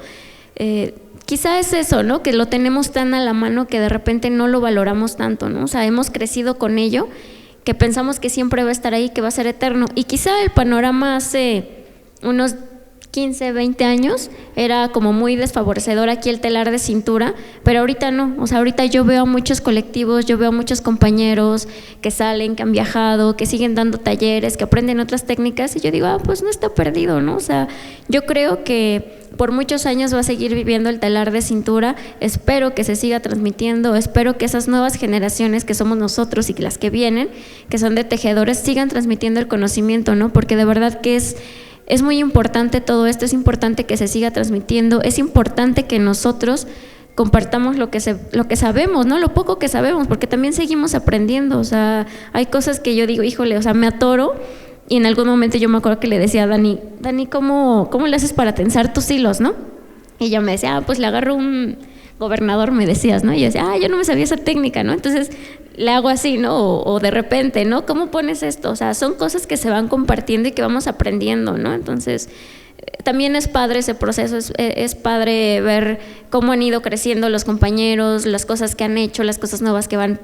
Quizá es eso, ¿no? Que lo tenemos tan a la mano que de repente no lo valoramos tanto, ¿no? O sea, hemos crecido con ello, que pensamos que siempre va a estar ahí, que va a ser eterno. Y quizá el panorama hace unos 15, 20 años era como muy desfavorecedor aquí el telar de cintura, pero ahorita no. O sea, ahorita yo veo a muchos colectivos, yo veo a muchos compañeros que salen, que han viajado, que siguen dando talleres, que aprenden otras técnicas y yo digo, pues no está perdido, ¿no? O sea, yo creo que por muchos años va a seguir viviendo el telar de cintura, espero que se siga transmitiendo, espero que esas nuevas generaciones que somos nosotros y las que vienen, que son de tejedores, sigan transmitiendo el conocimiento, ¿no? Porque de verdad que es muy importante todo esto, es importante que se siga transmitiendo, es importante que nosotros compartamos lo que sabemos, ¿no? Lo poco que sabemos, porque también seguimos aprendiendo, o sea, hay cosas que yo digo, híjole, o sea, me atoro. Y en algún momento yo me acuerdo que le decía a Dani, ¿cómo le haces para tensar tus hilos, no? Y ella me decía, pues le agarro un gobernador, me decías, ¿no? Y yo decía, yo no me sabía esa técnica, ¿no? Entonces le hago así, ¿no? O de repente, ¿no? ¿Cómo pones esto? O sea, son cosas que se van compartiendo y que vamos aprendiendo, ¿no? Entonces, también es padre ese proceso, es padre ver cómo han ido creciendo los compañeros, las cosas que han hecho, las cosas nuevas que van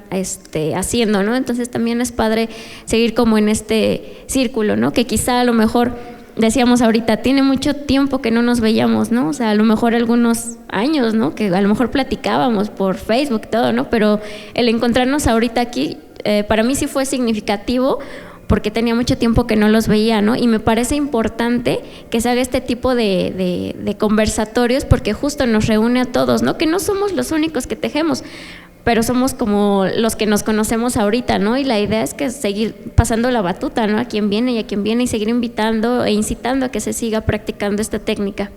haciendo, ¿no? Entonces también es padre seguir como en este círculo, ¿no? Que quizá a lo mejor, decíamos ahorita, tiene mucho tiempo que no nos veíamos, ¿no? O sea, a lo mejor algunos años, ¿no? Que a lo mejor platicábamos por Facebook y todo, ¿no? Pero el encontrarnos ahorita aquí, para mí sí fue significativo, porque tenía mucho tiempo que no los veía, ¿no? Y me parece importante que se haga este tipo de conversatorios porque justo nos reúne a todos, ¿no? Que no somos los únicos que tejemos, pero somos como los que nos conocemos ahorita, ¿no? Y la idea es que seguir pasando la batuta, ¿no? A quien viene y seguir invitando e incitando a que se siga practicando esta técnica.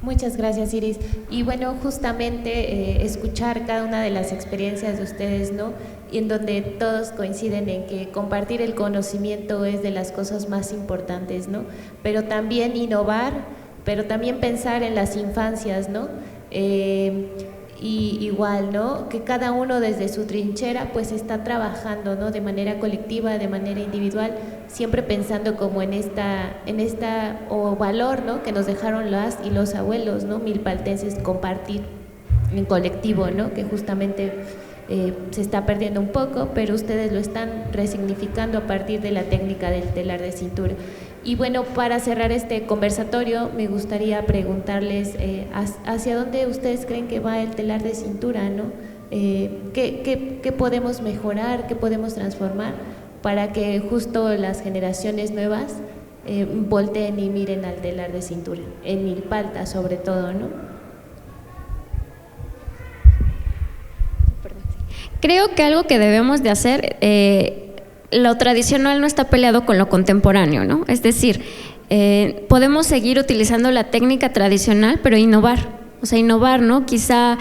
Muchas gracias, Iris. Y bueno, justamente escuchar cada una de las experiencias de ustedes, ¿no? Y en donde todos coinciden en que compartir el conocimiento es de las cosas más importantes, ¿no? Pero también innovar, pero también pensar en las infancias, ¿no? Y igual, ¿no? Que cada uno desde su trinchera pues está trabajando, ¿no? De manera colectiva, de manera individual, siempre pensando como en esta valor, ¿no? Que nos dejaron las y los abuelos, ¿no? Milpaltenses, compartir en colectivo, ¿no? Que justamente se está perdiendo un poco, pero ustedes lo están resignificando a partir de la técnica del telar de cintura. Y bueno, para cerrar este conversatorio, me gustaría preguntarles hacia dónde ustedes creen que va el telar de cintura, ¿no? ¿Qué podemos mejorar, qué podemos transformar para que justo las generaciones nuevas volteen y miren al telar de cintura, en Milpalta sobre todo, ¿no? Creo que algo que debemos de hacer, lo tradicional no está peleado con lo contemporáneo, ¿no? Es decir, podemos seguir utilizando la técnica tradicional, pero innovar, o sea, innovar, ¿no? Quizá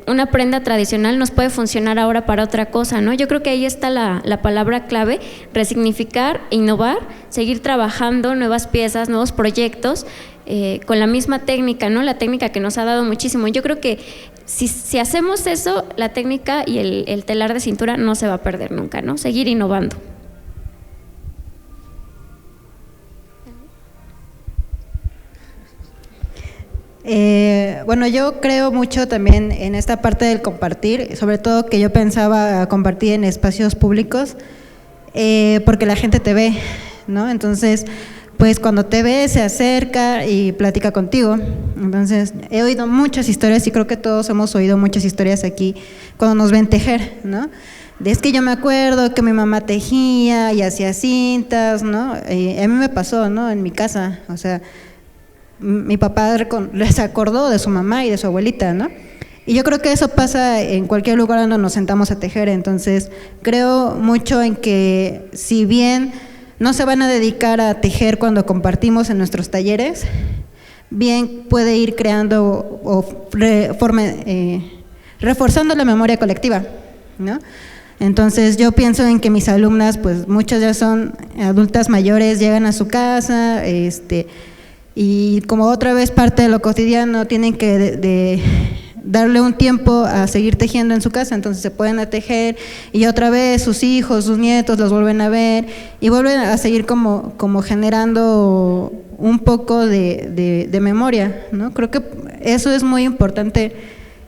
una prenda tradicional nos puede funcionar ahora para otra cosa, ¿no? Yo creo que ahí está la palabra clave, resignificar, innovar, seguir trabajando nuevas piezas, nuevos proyectos, con la misma técnica, ¿no? La técnica que nos ha dado muchísimo. Yo creo que si hacemos eso, la técnica y el telar de cintura no se va a perder nunca, ¿no? Seguir innovando. Bueno, yo creo mucho también en esta parte del compartir, sobre todo que yo pensaba compartir en espacios públicos, porque la gente te ve, ¿no? Entonces, pues cuando te ve se acerca y platica contigo. Entonces he oído muchas historias y creo que todos hemos oído muchas historias aquí cuando nos ven tejer, ¿no? Es que yo me acuerdo que mi mamá tejía y hacía cintas, ¿no? A mí me pasó, ¿no? En mi casa, o sea, mi papá se acordó de su mamá y de su abuelita, ¿no? Y yo creo que eso pasa en cualquier lugar donde nos sentamos a tejer. Entonces, creo mucho en que si bien no se van a dedicar a tejer cuando compartimos en nuestros talleres, bien puede ir creando o reforzando la memoria colectiva, ¿no? Entonces yo pienso en que mis alumnas, pues muchas ya son adultas mayores, llegan a su casa, y como otra vez parte de lo cotidiano, tienen que de darle un tiempo a seguir tejiendo en su casa, entonces se pueden a tejer y otra vez sus hijos, sus nietos los vuelven a ver y vuelven a seguir como generando un poco de memoria, ¿no? Creo que eso es muy importante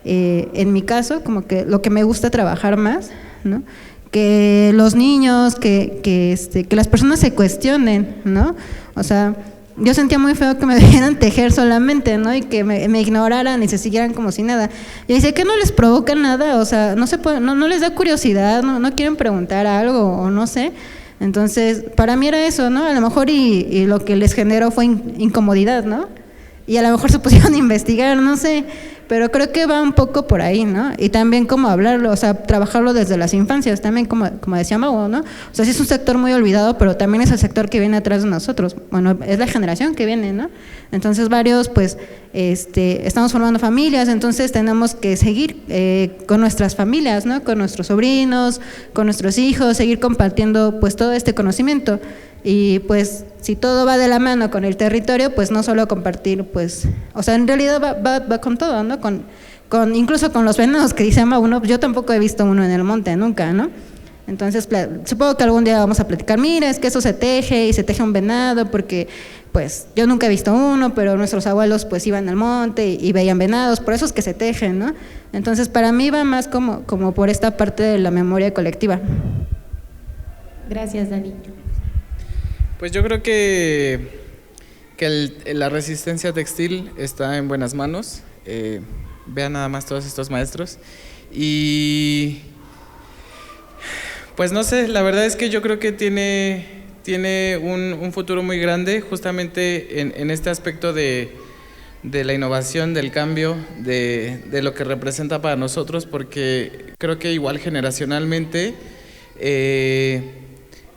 en mi caso, como que lo que me gusta trabajar más, ¿no? Que los niños, que las personas se cuestionen, ¿no? O sea, yo sentía muy feo que me vieran tejer solamente, ¿no? Y que me ignoraran y se siguieran como si nada. Yo decía que no les provoca nada, o sea, no les da curiosidad, no quieren preguntar algo o no sé. Entonces, para mí era eso, ¿no? A lo mejor y lo que les generó fue incomodidad, ¿no? Y a lo mejor se pusieron a investigar, no sé, pero creo que va un poco por ahí, ¿no? Y también como hablarlo, o sea, trabajarlo desde las infancias, también como decía Mau, ¿no? O sea, sí es un sector muy olvidado, pero también es el sector que viene atrás de nosotros, bueno, es la generación que viene, ¿no? Entonces varios, pues, estamos formando familias, entonces tenemos que seguir con nuestras familias, ¿no? Con nuestros sobrinos, con nuestros hijos, seguir compartiendo, pues, todo este conocimiento. Y pues si todo va de la mano con el territorio, pues no solo compartir, pues, o sea, en realidad va con todo, ¿no? Incluso con los venados que dice uno, yo tampoco he visto uno en el monte nunca, ¿no? Entonces supongo que algún día vamos a platicar, mira, es que eso se teje y se teje un venado, porque pues yo nunca he visto uno, pero nuestros abuelos pues iban al monte y veían venados, por eso es que se tejen, ¿no? Entonces para mí va más como por esta parte de la memoria colectiva. Gracias, Dani. Pues yo creo que la resistencia textil está en buenas manos. Vean nada más todos estos maestros. Y pues no sé, la verdad es que yo creo que tiene un futuro muy grande justamente en este aspecto de la innovación, del cambio, de lo que representa para nosotros, porque creo que igual generacionalmente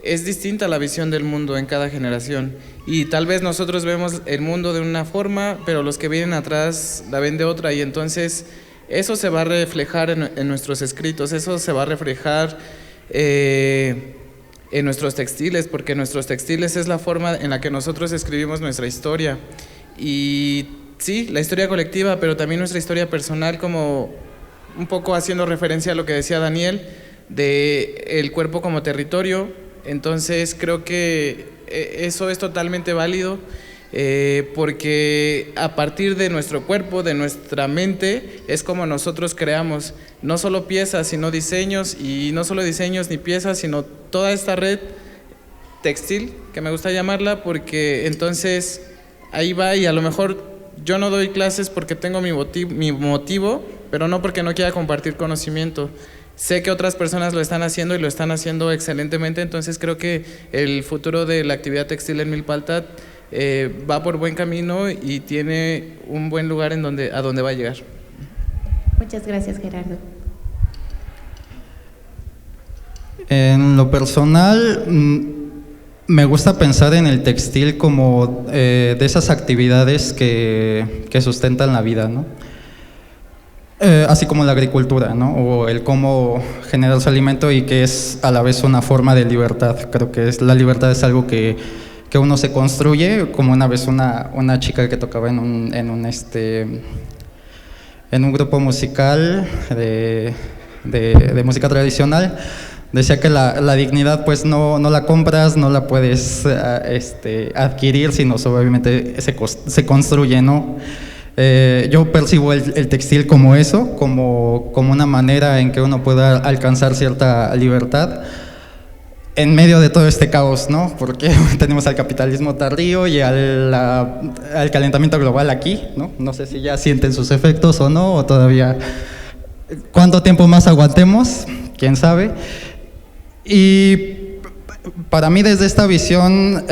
es distinta la visión del mundo en cada generación y tal vez nosotros vemos el mundo de una forma, pero los que vienen atrás la ven de otra, y entonces eso se va a reflejar en nuestros escritos, eso se va a reflejar en nuestros textiles, porque nuestros textiles es la forma en la que nosotros escribimos nuestra historia. Y sí, la historia colectiva, pero también nuestra historia personal, como un poco haciendo referencia a lo que decía Daniel, de el cuerpo como territorio. Entonces creo que eso es totalmente válido, porque a partir de nuestro cuerpo, de nuestra mente, es como nosotros creamos, no solo piezas, sino diseños, y no solo diseños ni piezas, sino toda esta red textil, que me gusta llamarla, porque entonces ahí va, y a lo mejor yo no doy clases porque tengo mi motivo, pero no porque no quiera compartir conocimiento. Sé que otras personas lo están haciendo y lo están haciendo excelentemente, entonces creo que el futuro de la actividad textil en Milpalta va por buen camino y tiene un buen lugar a donde va a llegar. Muchas gracias, Gerardo. En lo personal, me gusta pensar en el textil como de esas actividades que sustentan la vida, ¿no? Así como la agricultura, ¿no? O el cómo generar su alimento, y que es a la vez una forma de libertad. Creo que la libertad es algo que uno se construye, como una vez una chica que tocaba en un grupo musical de música tradicional, decía que la dignidad pues no la compras, no la puedes adquirir, sino obviamente se construye, ¿no? Yo percibo el textil como eso, como una manera en que uno pueda alcanzar cierta libertad en medio de todo este caos, ¿no? Porque tenemos al capitalismo tardío y al calentamiento global aquí, ¿no? No sé si ya sienten sus efectos o no, o todavía cuánto tiempo más aguantemos, quién sabe. Y para mí, desde esta visión,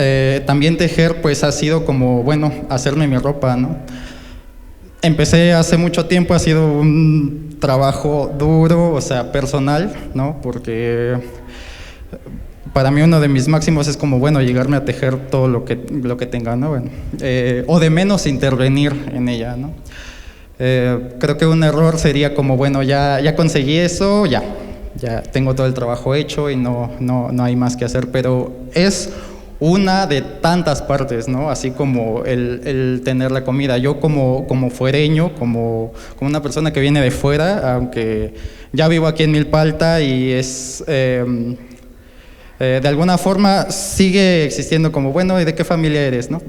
también tejer pues ha sido como, bueno, hacerme mi ropa, ¿no? empecé hace mucho tiempo, ha sido un trabajo duro, o sea, personal, ¿no? Porque para mí uno de mis máximos es como, bueno, llegarme a tejer todo lo que tenga, ¿no? Bueno, o de menos intervenir en ella, ¿no? Creo que un error sería como, bueno, ya conseguí eso, ya tengo todo el trabajo hecho y no hay más que hacer, pero es una de tantas partes, ¿no? Así como el tener la comida. Yo como fuereño, como una persona que viene de fuera, aunque ya vivo aquí en Milpalta y es... de alguna forma sigue existiendo como, bueno, ¿y de qué familia eres, no?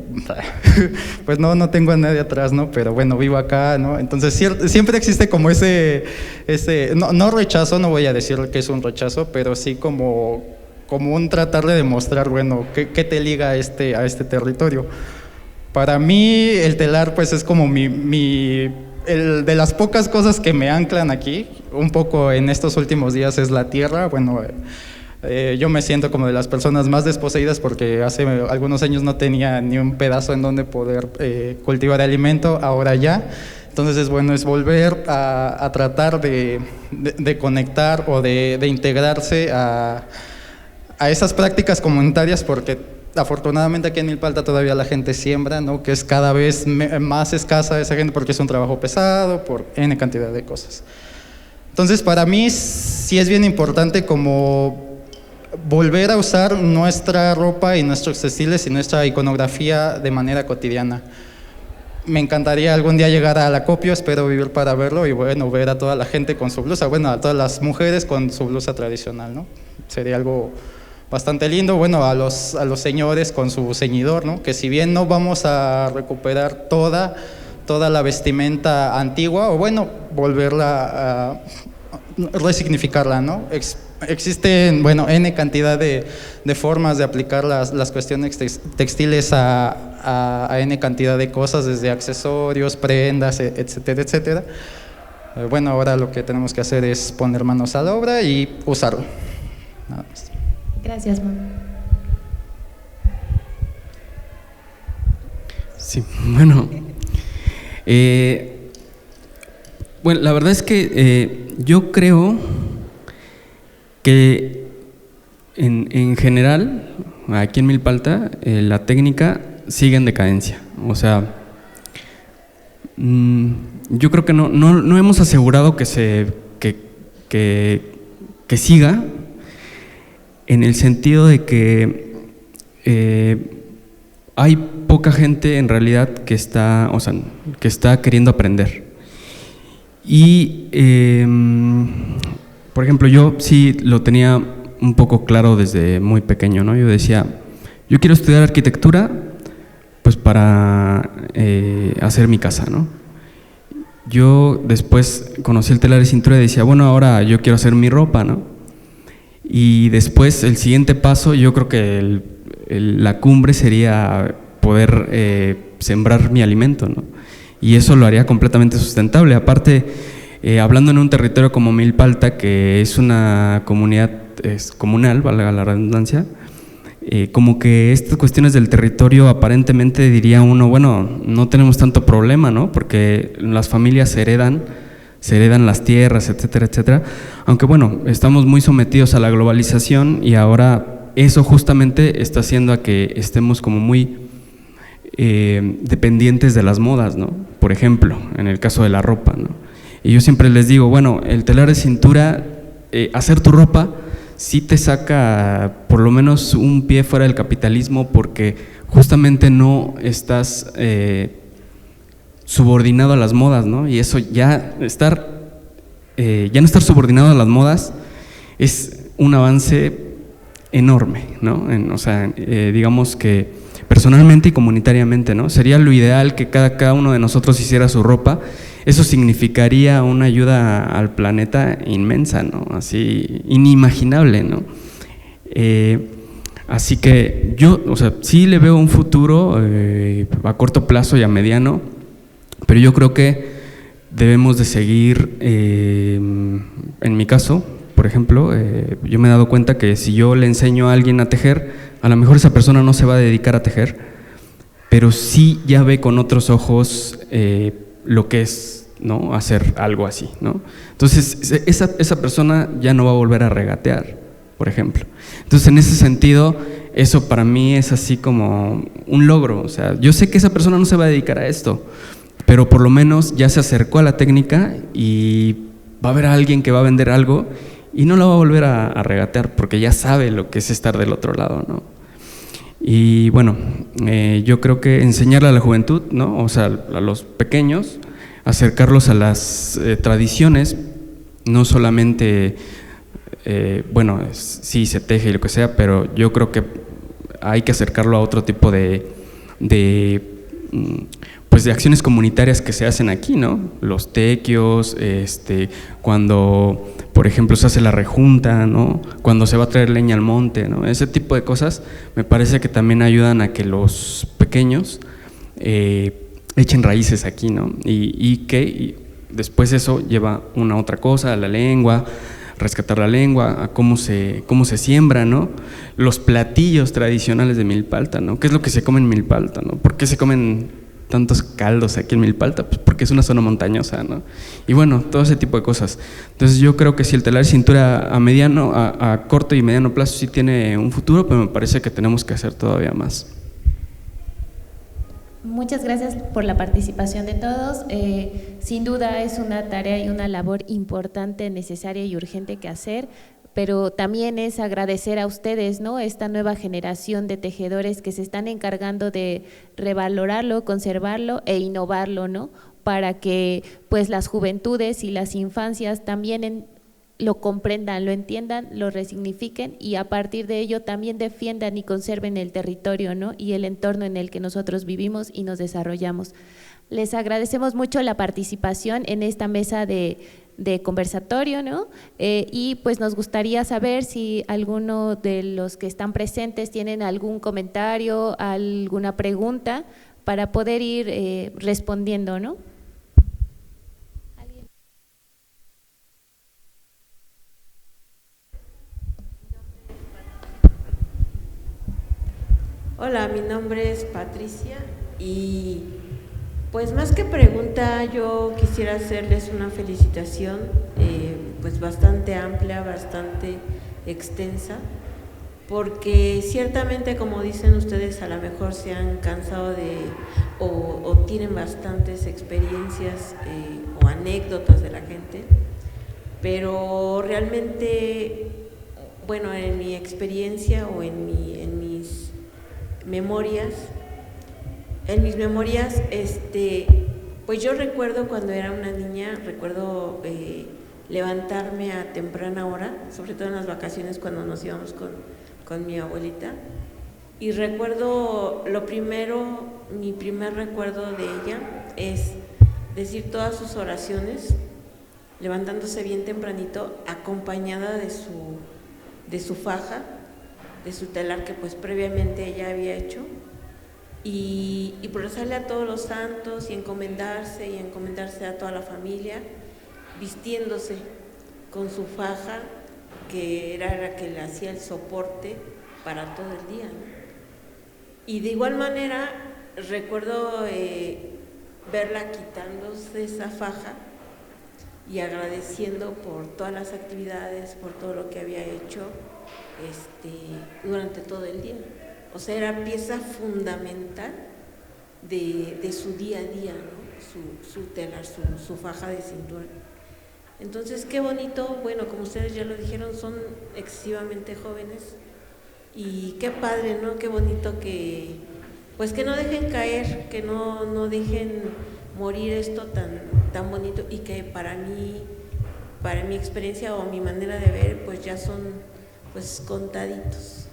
Pues no tengo a nadie atrás, ¿no? Pero bueno, vivo acá, ¿no? Entonces siempre existe como ese no rechazo, no voy a decir que es un rechazo, pero sí como un tratar de demostrar, bueno, ¿qué te liga a este territorio? Para mí el telar pues es como el de las pocas cosas que me anclan aquí, un poco en estos últimos días es la tierra, bueno... yo me siento como de las personas más desposeídas porque hace algunos años no tenía ni un pedazo en donde poder cultivar alimento, ahora ya. Entonces es volver a tratar de conectar o de integrarse a esas prácticas comunitarias, porque afortunadamente aquí en Milpalta todavía la gente siembra, ¿no? Que es cada vez más escasa esa gente porque es un trabajo pesado, por N cantidad de cosas. Entonces para mí sí es bien importante como volver a usar nuestra ropa y nuestros textiles y nuestra iconografía de manera cotidiana. Me encantaría algún día llegar al acopio, espero vivir para verlo y bueno, ver a toda la gente con su blusa, bueno, a todas las mujeres con su blusa tradicional, ¿no? Sería algo bastante lindo, bueno, a los señores con su ceñidor, ¿no? Que si bien no vamos a recuperar toda la vestimenta antigua, o bueno, volverla a resignificarla, ¿no? Existen, bueno, N cantidad de formas de aplicar las cuestiones textiles a N cantidad de cosas, desde accesorios, prendas, etcétera, etcétera. Bueno, ahora lo que tenemos que hacer es poner manos a la obra y usarlo. Nada más. Gracias, Mau. Sí, bueno. Bueno, la verdad es que yo creo que en general, aquí en Milpalta, la técnica sigue en decadencia. O sea, yo creo que no hemos asegurado que siga, en el sentido de que hay poca gente en realidad que está queriendo aprender. Y por ejemplo, yo sí lo tenía un poco claro desde muy pequeño, ¿no? Yo decía, yo quiero estudiar arquitectura pues para hacer mi casa, ¿no? Yo después conocí el telar de cintura y decía, bueno, ahora yo quiero hacer mi ropa, ¿no? Y después el siguiente paso, yo creo que la cumbre sería poder sembrar mi alimento, ¿no? Y eso lo haría completamente sustentable. Aparte, hablando en un territorio como Milpalta, que es una comunidad comunal, valga la redundancia, como que estas cuestiones del territorio aparentemente diría uno, bueno, no tenemos tanto problema, ¿no? Porque las familias se heredan las tierras, etcétera, etcétera. Aunque bueno, estamos muy sometidos a la globalización y ahora eso justamente está haciendo a que estemos como muy dependientes de las modas, ¿no? Por ejemplo, en el caso de la ropa, ¿no? Y yo siempre les digo, bueno, el telar de cintura, hacer tu ropa sí te saca por lo menos un pie fuera del capitalismo, porque justamente no estás subordinado a las modas, ¿no? Y eso ya no estar subordinado a las modas es un avance enorme, ¿no? O sea, digamos que personalmente y comunitariamente, ¿no? Sería lo ideal que cada uno de nosotros hiciera su ropa. Eso significaría una ayuda al planeta inmensa, ¿no? Así, inimaginable, ¿no? Así que yo, o sea, sí le veo un futuro a corto plazo y a mediano, pero yo creo que debemos de seguir, en mi caso, por ejemplo, yo me he dado cuenta que si yo le enseño a alguien a tejer, a lo mejor esa persona no se va a dedicar a tejer, pero sí ya ve con otros ojos lo que es, ¿no?, hacer algo así, ¿no? Entonces, esa persona ya no va a volver a regatear, por ejemplo. Entonces, en ese sentido, eso para mí es así como un logro. O sea, yo sé que esa persona no se va a dedicar a esto, pero por lo menos ya se acercó a la técnica y va a haber alguien que va a vender algo y no la va a volver a regatear porque ya sabe lo que es estar del otro lado, ¿no? Y bueno, yo creo que enseñarle a la juventud, ¿no?, o sea, a los pequeños, acercarlos a las tradiciones, no solamente, bueno, sí se teje y lo que sea, pero yo creo que hay que acercarlo a otro tipo de acciones comunitarias que se hacen aquí, ¿no? Los tequios, cuando, por ejemplo, se hace la rejunta, ¿no?, cuando se va a traer leña al monte, ¿no? Ese tipo de cosas me parece que también ayudan a que los pequeños echen raíces aquí, ¿no? Y después eso lleva una otra cosa, a la lengua, rescatar la lengua, a cómo se siembra, ¿no? Los platillos tradicionales de Milpalta, ¿no? ¿Qué es lo que se come en Milpalta, ¿no? ¿Por qué se comen tantos caldos aquí en Milpalta? Pues porque es una zona montañosa, ¿no? Y bueno, todo ese tipo de cosas. Entonces yo creo que si el telar de cintura a corto y mediano plazo sí tiene un futuro, pero me parece que tenemos que hacer todavía más. Muchas gracias por la participación de todos. Sin duda es una tarea y una labor importante, necesaria y urgente que hacer, pero también es agradecer a ustedes, ¿no?, esta nueva generación de tejedores que se están encargando de revalorarlo, conservarlo e innovarlo, ¿no?, para que pues las juventudes y las infancias también lo comprendan, lo entiendan, lo resignifiquen y a partir de ello también defiendan y conserven el territorio, ¿no?, y el entorno en el que nosotros vivimos y nos desarrollamos. Les agradecemos mucho la participación en esta mesa de conversatorio, ¿no? Y pues nos gustaría saber si alguno de los que están presentes tienen algún comentario, alguna pregunta para poder ir respondiendo, ¿no? Hola, mi nombre es Patricia y pues más que pregunta yo quisiera hacerles una felicitación pues bastante amplia, bastante extensa, porque ciertamente, como dicen ustedes, a lo mejor se han cansado o tienen bastantes experiencias o anécdotas de la gente, pero realmente, bueno, en mi experiencia o en mis memorias, pues yo recuerdo cuando era una niña, recuerdo levantarme a temprana hora, sobre todo en las vacaciones cuando nos íbamos con mi abuelita, y recuerdo mi primer recuerdo de ella es decir todas sus oraciones, levantándose bien tempranito, acompañada de su faja, de su telar que pues previamente ella había hecho, y rezarle a todos los santos y encomendarse a toda la familia, vistiéndose con su faja, que era la que le hacía el soporte para todo el día, ¿no? Y de igual manera recuerdo verla quitándose esa faja y agradeciendo por todas las actividades, por todo lo que había hecho durante todo el día. O sea, era pieza fundamental de su día a día, ¿no? Su telar, su faja de cintura. Entonces, qué bonito, bueno, como ustedes ya lo dijeron, son excesivamente jóvenes y qué padre, ¿no? Qué bonito que no dejen caer, que no dejen morir esto tan bonito, y que para mi experiencia o mi manera de ver, pues ya son pues contaditos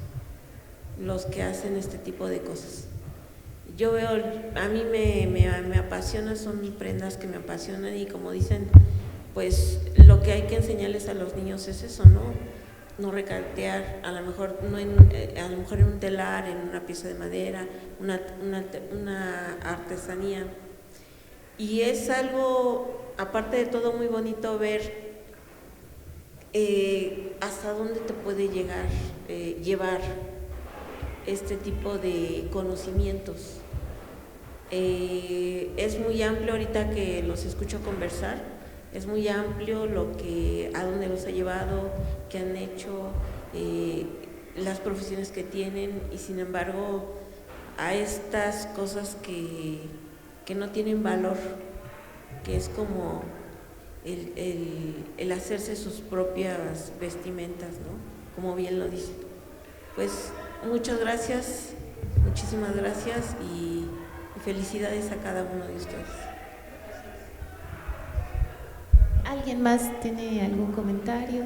los que hacen este tipo de cosas. Yo veo, a mí me apasiona, son prendas que me apasionan, y como dicen, pues lo que hay que enseñarles a los niños es eso, no recatear, a lo mejor en un telar, en una pieza de madera, una artesanía. Y es algo, aparte de todo, muy bonito ver hasta dónde te puede llevar este tipo de conocimientos. Es muy amplio ahorita que los escucho conversar, es muy amplio a dónde los ha llevado, qué han hecho, las profesiones que tienen, y sin embargo a estas cosas que no tienen valor, que es como el hacerse sus propias vestimentas, ¿no? Como bien lo dice. Pues muchas gracias, muchísimas gracias y felicidades a cada uno de ustedes. ¿Alguien más tiene algún comentario?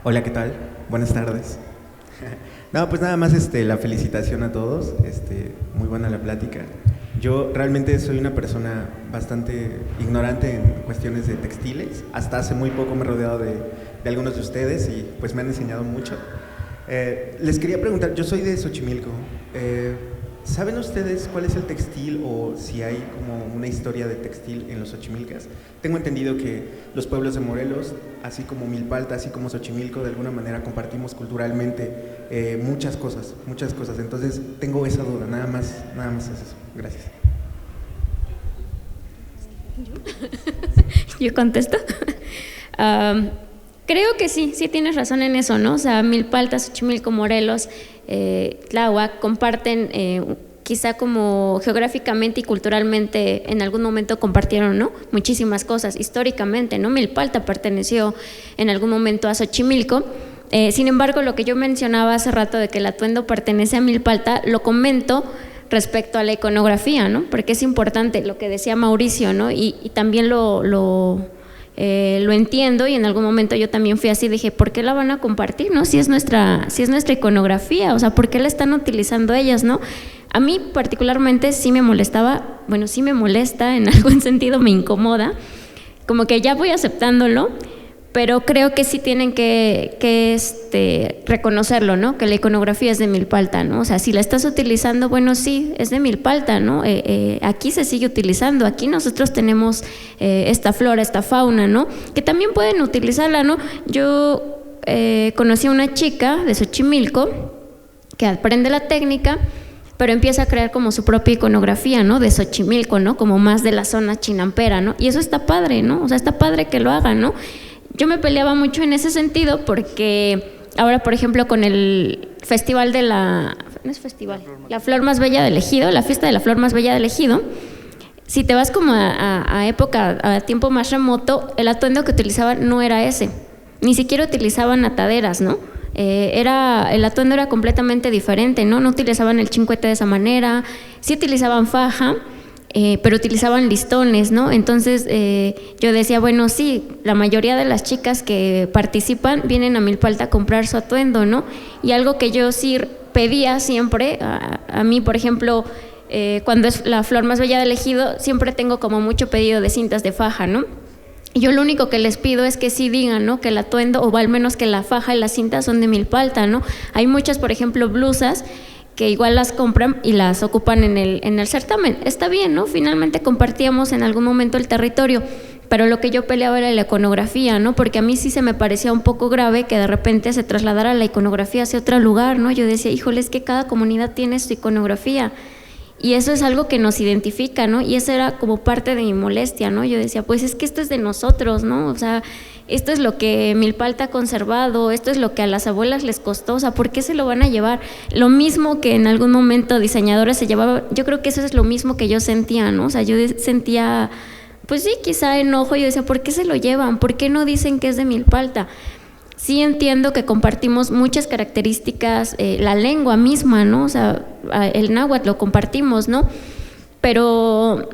Hola, ¿qué tal? Buenas tardes. No, pues nada más la felicitación a todos, muy buena la plática. Yo realmente soy una persona bastante ignorante en cuestiones de textiles. Hasta hace muy poco me he rodeado de algunos de ustedes y pues me han enseñado mucho. Les quería preguntar, yo soy de Xochimilco. ¿Saben ustedes cuál es el textil o si hay como una historia de textil en los Xochimilcas? Tengo entendido que los pueblos de Morelos, así como Milpalta, así como Xochimilco, de alguna manera compartimos culturalmente muchas cosas. Entonces tengo esa duda, nada más es eso. Gracias. ¿Yo contesto? Creo que sí tienes razón en eso, ¿no? O sea, Milpalta, Xochimilco, Morelos, Tláhuac comparten, quizá como geográficamente y culturalmente en algún momento compartieron, ¿no? Muchísimas cosas, históricamente, ¿no? Milpalta perteneció en algún momento a Xochimilco. Sin embargo, lo que yo mencionaba hace rato de que el atuendo pertenece a Milpalta, lo comento respecto a la iconografía, ¿no? Porque es importante lo que decía Mauricio, ¿no? Y también lo entiendo, y en algún momento yo también fui así, dije, ¿por qué la van a compartir, no? Si es nuestra iconografía, o sea, ¿por qué la están utilizando ellas, no? A mí particularmente sí me molestaba, bueno, sí me molesta, en algún sentido me incomoda, como que ya voy aceptándolo, pero creo que sí tienen que reconocerlo, ¿no? Que la iconografía es de Milpalta, ¿no? O sea, si la estás utilizando, bueno, sí, es de Milpalta, ¿no? Aquí se sigue utilizando, aquí nosotros tenemos esta flora, esta fauna, ¿no? Que también pueden utilizarla, ¿no? Yo conocí a una chica de Xochimilco que aprende la técnica, pero empieza a crear como su propia iconografía, ¿no? De Xochimilco, ¿no? Como más de la zona chinampera, ¿no? Y eso está padre, ¿no? O sea, está padre que lo hagan, ¿no? Yo me peleaba mucho en ese sentido porque ahora, por ejemplo, con el festival de la Flor Más Bella del Ejido, la fiesta de la Flor Más Bella del Ejido, si te vas como a época, a tiempo más remoto, el atuendo que utilizaban no era ese, ni siquiera utilizaban ataderas, ¿no? El atuendo era completamente diferente, ¿no? No utilizaban el chincuete de esa manera, sí utilizaban faja, pero utilizaban listones, ¿no? Entonces yo decía, bueno, sí, la mayoría de las chicas que participan vienen a Milpalta a comprar su atuendo, ¿no? Y algo que yo sí pedía siempre, a mí, por ejemplo, cuando es la Flor Más Bella del Ejido, siempre tengo como mucho pedido de cintas de faja, ¿no? Y yo lo único que les pido es que sí digan, ¿no? Que el atuendo, o al menos que la faja y las cintas son de Milpalta, ¿no? Hay muchas, por ejemplo, blusas que igual las compran y las ocupan en el certamen. Está bien, ¿no? Finalmente compartíamos en algún momento el territorio, pero lo que yo peleaba era la iconografía, ¿no? Porque a mí sí se me parecía un poco grave que de repente se trasladara la iconografía hacia otro lugar, ¿no? Yo decía, híjole, es que cada comunidad tiene su iconografía y eso es algo que nos identifica, ¿no? Y eso era como parte de mi molestia, ¿no? Yo decía, pues es que esto es de nosotros, ¿no? O sea, esto es lo que Milpalta ha conservado, esto es lo que a las abuelas les costó, o sea, ¿por qué se lo van a llevar? Lo mismo que en algún momento diseñadores se llevaban, yo creo que eso es lo mismo que yo sentía, ¿no? O sea, yo sentía, pues sí, quizá enojo, yo decía, ¿por qué se lo llevan? ¿Por qué no dicen que es de Milpalta? Sí entiendo que compartimos muchas características, la lengua misma, ¿no? O sea, el náhuatl lo compartimos, ¿no? Pero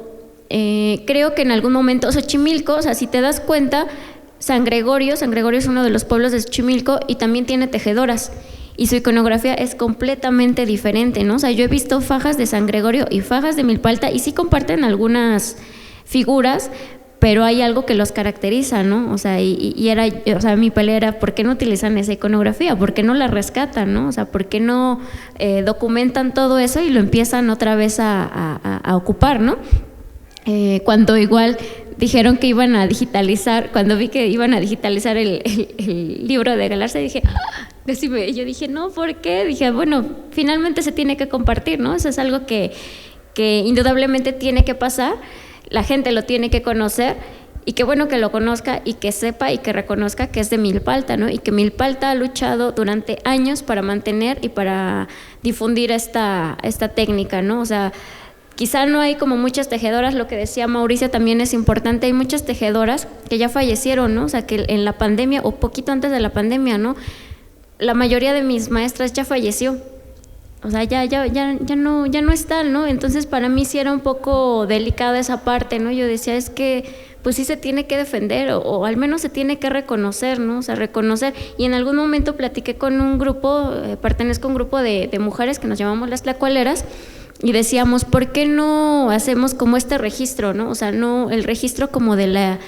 creo que en algún momento, Xochimilco, o sea, si te das cuenta, San Gregorio es uno de los pueblos de Xochimilco y también tiene tejedoras y su iconografía es completamente diferente, ¿no? O sea, yo he visto fajas de San Gregorio y fajas de Milpalta y sí comparten algunas figuras, pero hay algo que los caracteriza, ¿no? O sea, mi pelea era, ¿por qué no utilizan esa iconografía? ¿Por qué no la rescatan, no? O sea, ¿por qué no documentan todo eso y lo empiezan otra vez a ocupar, ¿no? Cuando igual dijeron que iban a digitalizar, cuando vi que iban a digitalizar el libro de Galarza, dije, yo dije, no, ¿por qué? Dije, bueno, finalmente se tiene que compartir, ¿no? Eso es algo que indudablemente tiene que pasar, la gente lo tiene que conocer, y qué bueno que lo conozca y que sepa y que reconozca que es de Milpalta, ¿no? Y que Milpalta ha luchado durante años para mantener y para difundir esta técnica, ¿no? O sea, quizá no hay como muchas tejedoras, lo que decía Mauricio también es importante, hay muchas tejedoras que ya fallecieron, ¿no? O sea, que en la pandemia o poquito antes de la pandemia, ¿no? La mayoría de mis maestras ya falleció. O sea, ya no están, ¿no? Entonces para mí sí era un poco delicada esa parte, ¿no? Yo decía, es que pues sí se tiene que defender o al menos se tiene que reconocer, ¿no? O sea, reconocer. Y en algún momento platiqué con un grupo, pertenezco a un grupo de mujeres que nos llamamos las tlacualeras, y decíamos, ¿por qué no hacemos como este registro, ¿no? O sea, no el registro como de la,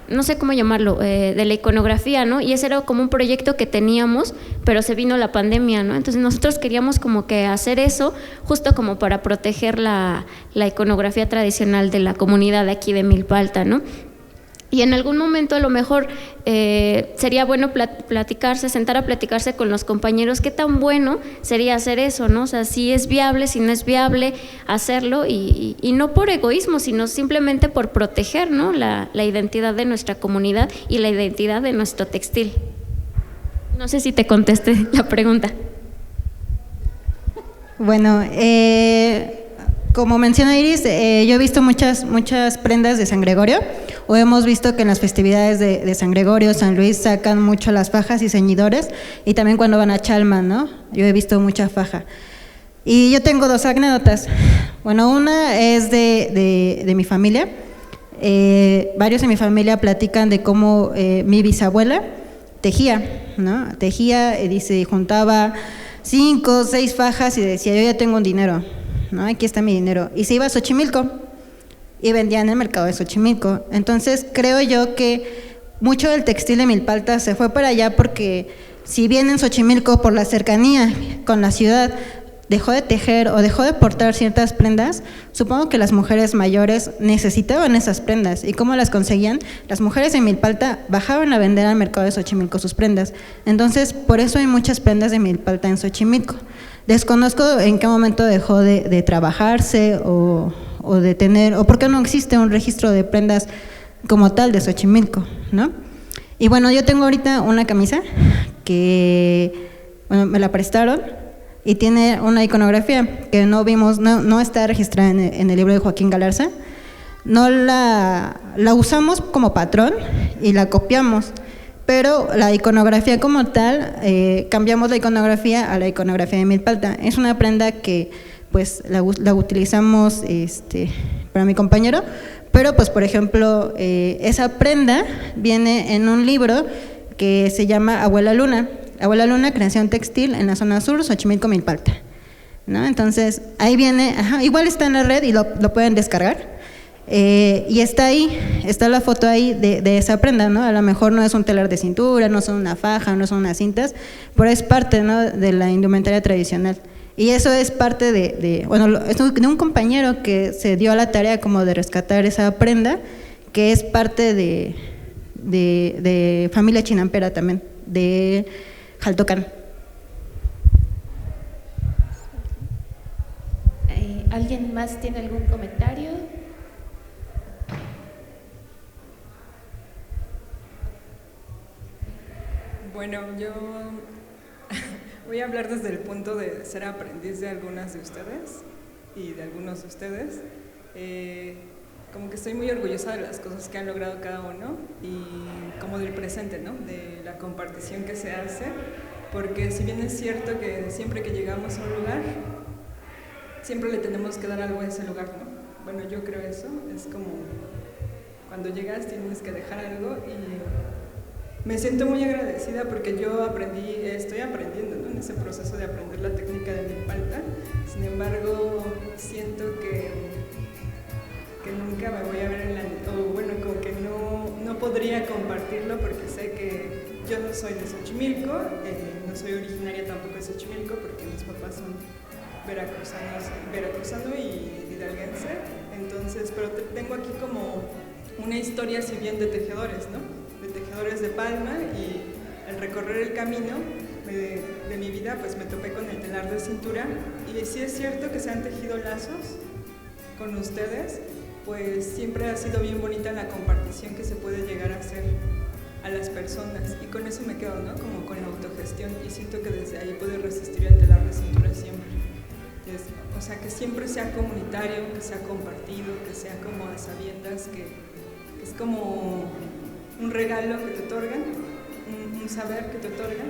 no sé cómo llamarlo, de la iconografía, ¿no? Y ese era como un proyecto que teníamos, pero se vino la pandemia, ¿no? Entonces nosotros queríamos como que hacer eso, justo como para proteger la iconografía tradicional de la comunidad de aquí de Milpalta, ¿no? Y en algún momento a lo mejor sería bueno platicarse, sentar a platicarse con los compañeros, qué tan bueno sería hacer eso, ¿no? O sea, si es viable, si no es viable hacerlo, y no por egoísmo, sino simplemente por proteger, ¿no? la identidad de nuestra comunidad y la identidad de nuestro textil. No sé si te contesté la pregunta. Bueno, como menciona Iris, yo he visto muchas prendas de San Gregorio, o hemos visto que en las festividades de San Gregorio, San Luis, sacan mucho las fajas y ceñidores, y también cuando van a Chalma, ¿no? Yo he visto mucha faja. Y yo tengo dos anécdotas. Bueno, una es de mi familia. Varios de mi familia platican de cómo mi bisabuela tejía, ¿no? Tejía, dice, juntaba 5 o 6 fajas y decía, yo ya tengo un dinero, ¿no? Aquí está mi dinero. Y se iba a Xochimilco y vendía en el mercado de Xochimilco. Entonces creo yo que mucho del textil de Milpalta se fue para allá porque si bien en Xochimilco por la cercanía con la ciudad dejó de tejer o dejó de portar ciertas prendas, supongo que las mujeres mayores necesitaban esas prendas. ¿Y cómo las conseguían? Las mujeres de Milpalta bajaban a vender al mercado de Xochimilco sus prendas. Entonces por eso hay muchas prendas de Milpalta en Xochimilco. Desconozco en qué momento dejó de trabajarse o de tener, o por qué no existe un registro de prendas como tal de Xochimilco, ¿no? Y bueno, yo tengo ahorita una camisa que, bueno, me la prestaron y tiene una iconografía que no vimos, no está registrada en el libro de Joaquín Galarza. No la usamos como patrón y la copiamos, pero la iconografía como tal, cambiamos la iconografía a la iconografía de Milpalta. Es una prenda que pues la utilizamos para mi compañero, pero pues por ejemplo esa prenda viene en un libro que se llama Abuela Luna, creación textil en la zona sur, Xochimilco, Milpalta, ¿no? Entonces ahí viene, igual está en la red y lo pueden descargar. Y está ahí, está la foto ahí de esa prenda, ¿no? A lo mejor no es un telar de cintura, no son una faja, no son unas cintas, pero es parte, ¿no?, de la indumentaria tradicional. Y eso es parte de un compañero que se dio a la tarea como de rescatar esa prenda, que es parte de familia chinampera también, de Jaltocán. ¿Alguien más tiene algún comentario? Bueno, yo voy a hablar desde el punto de ser aprendiz de algunas de ustedes y de algunos de ustedes. Como que estoy muy orgullosa de las cosas que han logrado cada uno y como del presente, ¿no?, de la compartición que se hace, porque si bien es cierto que siempre que llegamos a un lugar, siempre le tenemos que dar algo a ese lugar, ¿no? Bueno, yo creo eso, es como cuando llegas tienes que dejar algo y me siento muy agradecida porque yo estoy aprendiendo, ¿no?, en ese proceso de aprender la técnica de Milpalta. Sin embargo, siento que nunca me voy a ver como que no podría compartirlo porque sé que yo no soy de Xochimilco, no soy originaria tampoco de Xochimilco porque mis papás son veracruzano y hidalguense. Entonces, pero tengo aquí como una historia, si bien de tejedores, ¿no?, de tejedores de palma, y al recorrer el camino me de mi vida pues me topé con el telar de cintura, y sí es cierto que se han tejido lazos con ustedes, pues siempre ha sido bien bonita la compartición que se puede llegar a hacer a las personas, y con eso me quedo, ¿no? Como con la autogestión, y siento que desde ahí puedo resistir el telar de cintura siempre. O sea, que siempre sea comunitario, que sea compartido, que sea como a sabiendas, que es como un regalo que te otorgan, un saber que te otorgan,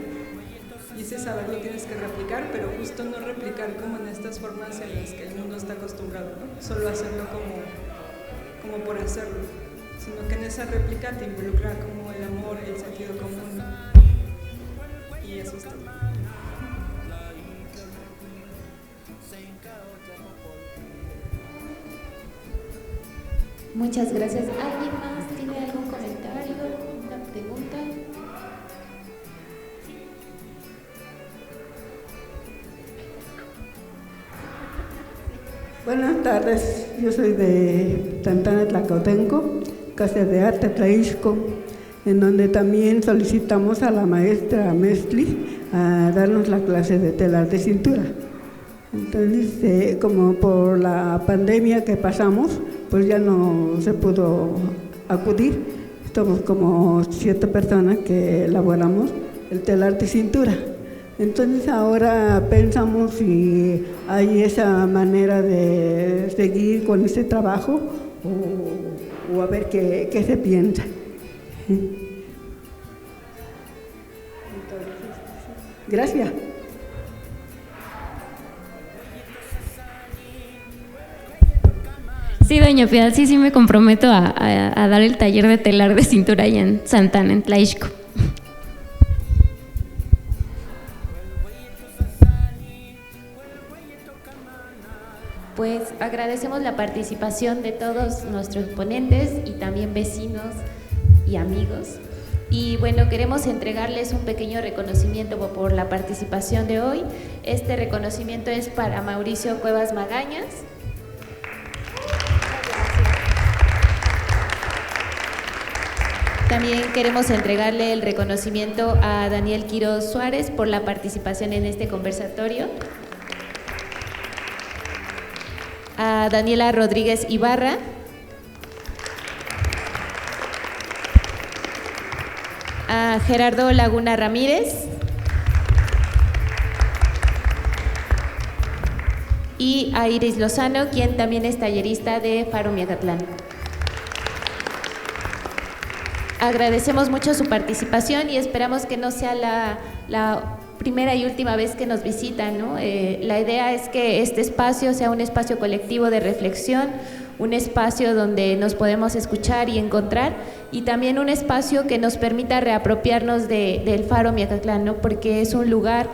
y ese saber lo tienes que replicar, pero justo no replicar como en estas formas en las que el mundo está acostumbrado, ¿no? Solo hacerlo como por hacerlo, sino que en esa réplica te involucra como el amor, el sentido común, y eso es todo. Muchas gracias. ¿Alguien más tiene algún comentario, una pregunta? Buenas tardes, yo soy de Santana Tlacotenco, Casa de Arte Tlaixco, en donde también solicitamos a la maestra Mestli a darnos la clase de telar de cintura. Entonces, como por la pandemia que pasamos, pues ya no se pudo acudir. Somos como 7 personas que elaboramos el telar de cintura. Entonces ahora pensamos si hay esa manera de seguir con ese trabajo o a ver qué se piensa. Entonces, gracias. Sí, doña Piedad, sí me comprometo a dar el taller de telar de cintura allá en Santana, en Tlaixco. Pues agradecemos la participación de todos nuestros ponentes y también vecinos y amigos. Y bueno, queremos entregarles un pequeño reconocimiento por la participación de hoy. Este reconocimiento es para Mauricio Cuevas Magañas. También queremos entregarle el reconocimiento a Daniel Quiroz Suárez por la participación en este conversatorio. A Daniela Rodríguez Ibarra. A Gerardo Laguna Ramírez. Y a Iris Lozano, quien también es tallerista de Faro Miacatlán. Agradecemos mucho su participación y esperamos que no sea la primera y última vez que nos visitan, ¿no? La idea es que este espacio sea un espacio colectivo de reflexión, un espacio donde nos podemos escuchar y encontrar, y también un espacio que nos permita reapropiarnos del Faro Miacatlán, ¿no? Porque es un lugar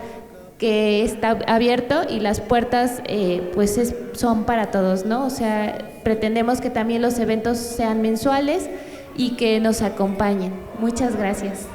que está abierto y las puertas pues son para todos, ¿no? O sea, pretendemos que también los eventos sean mensuales y que nos acompañen. Muchas gracias.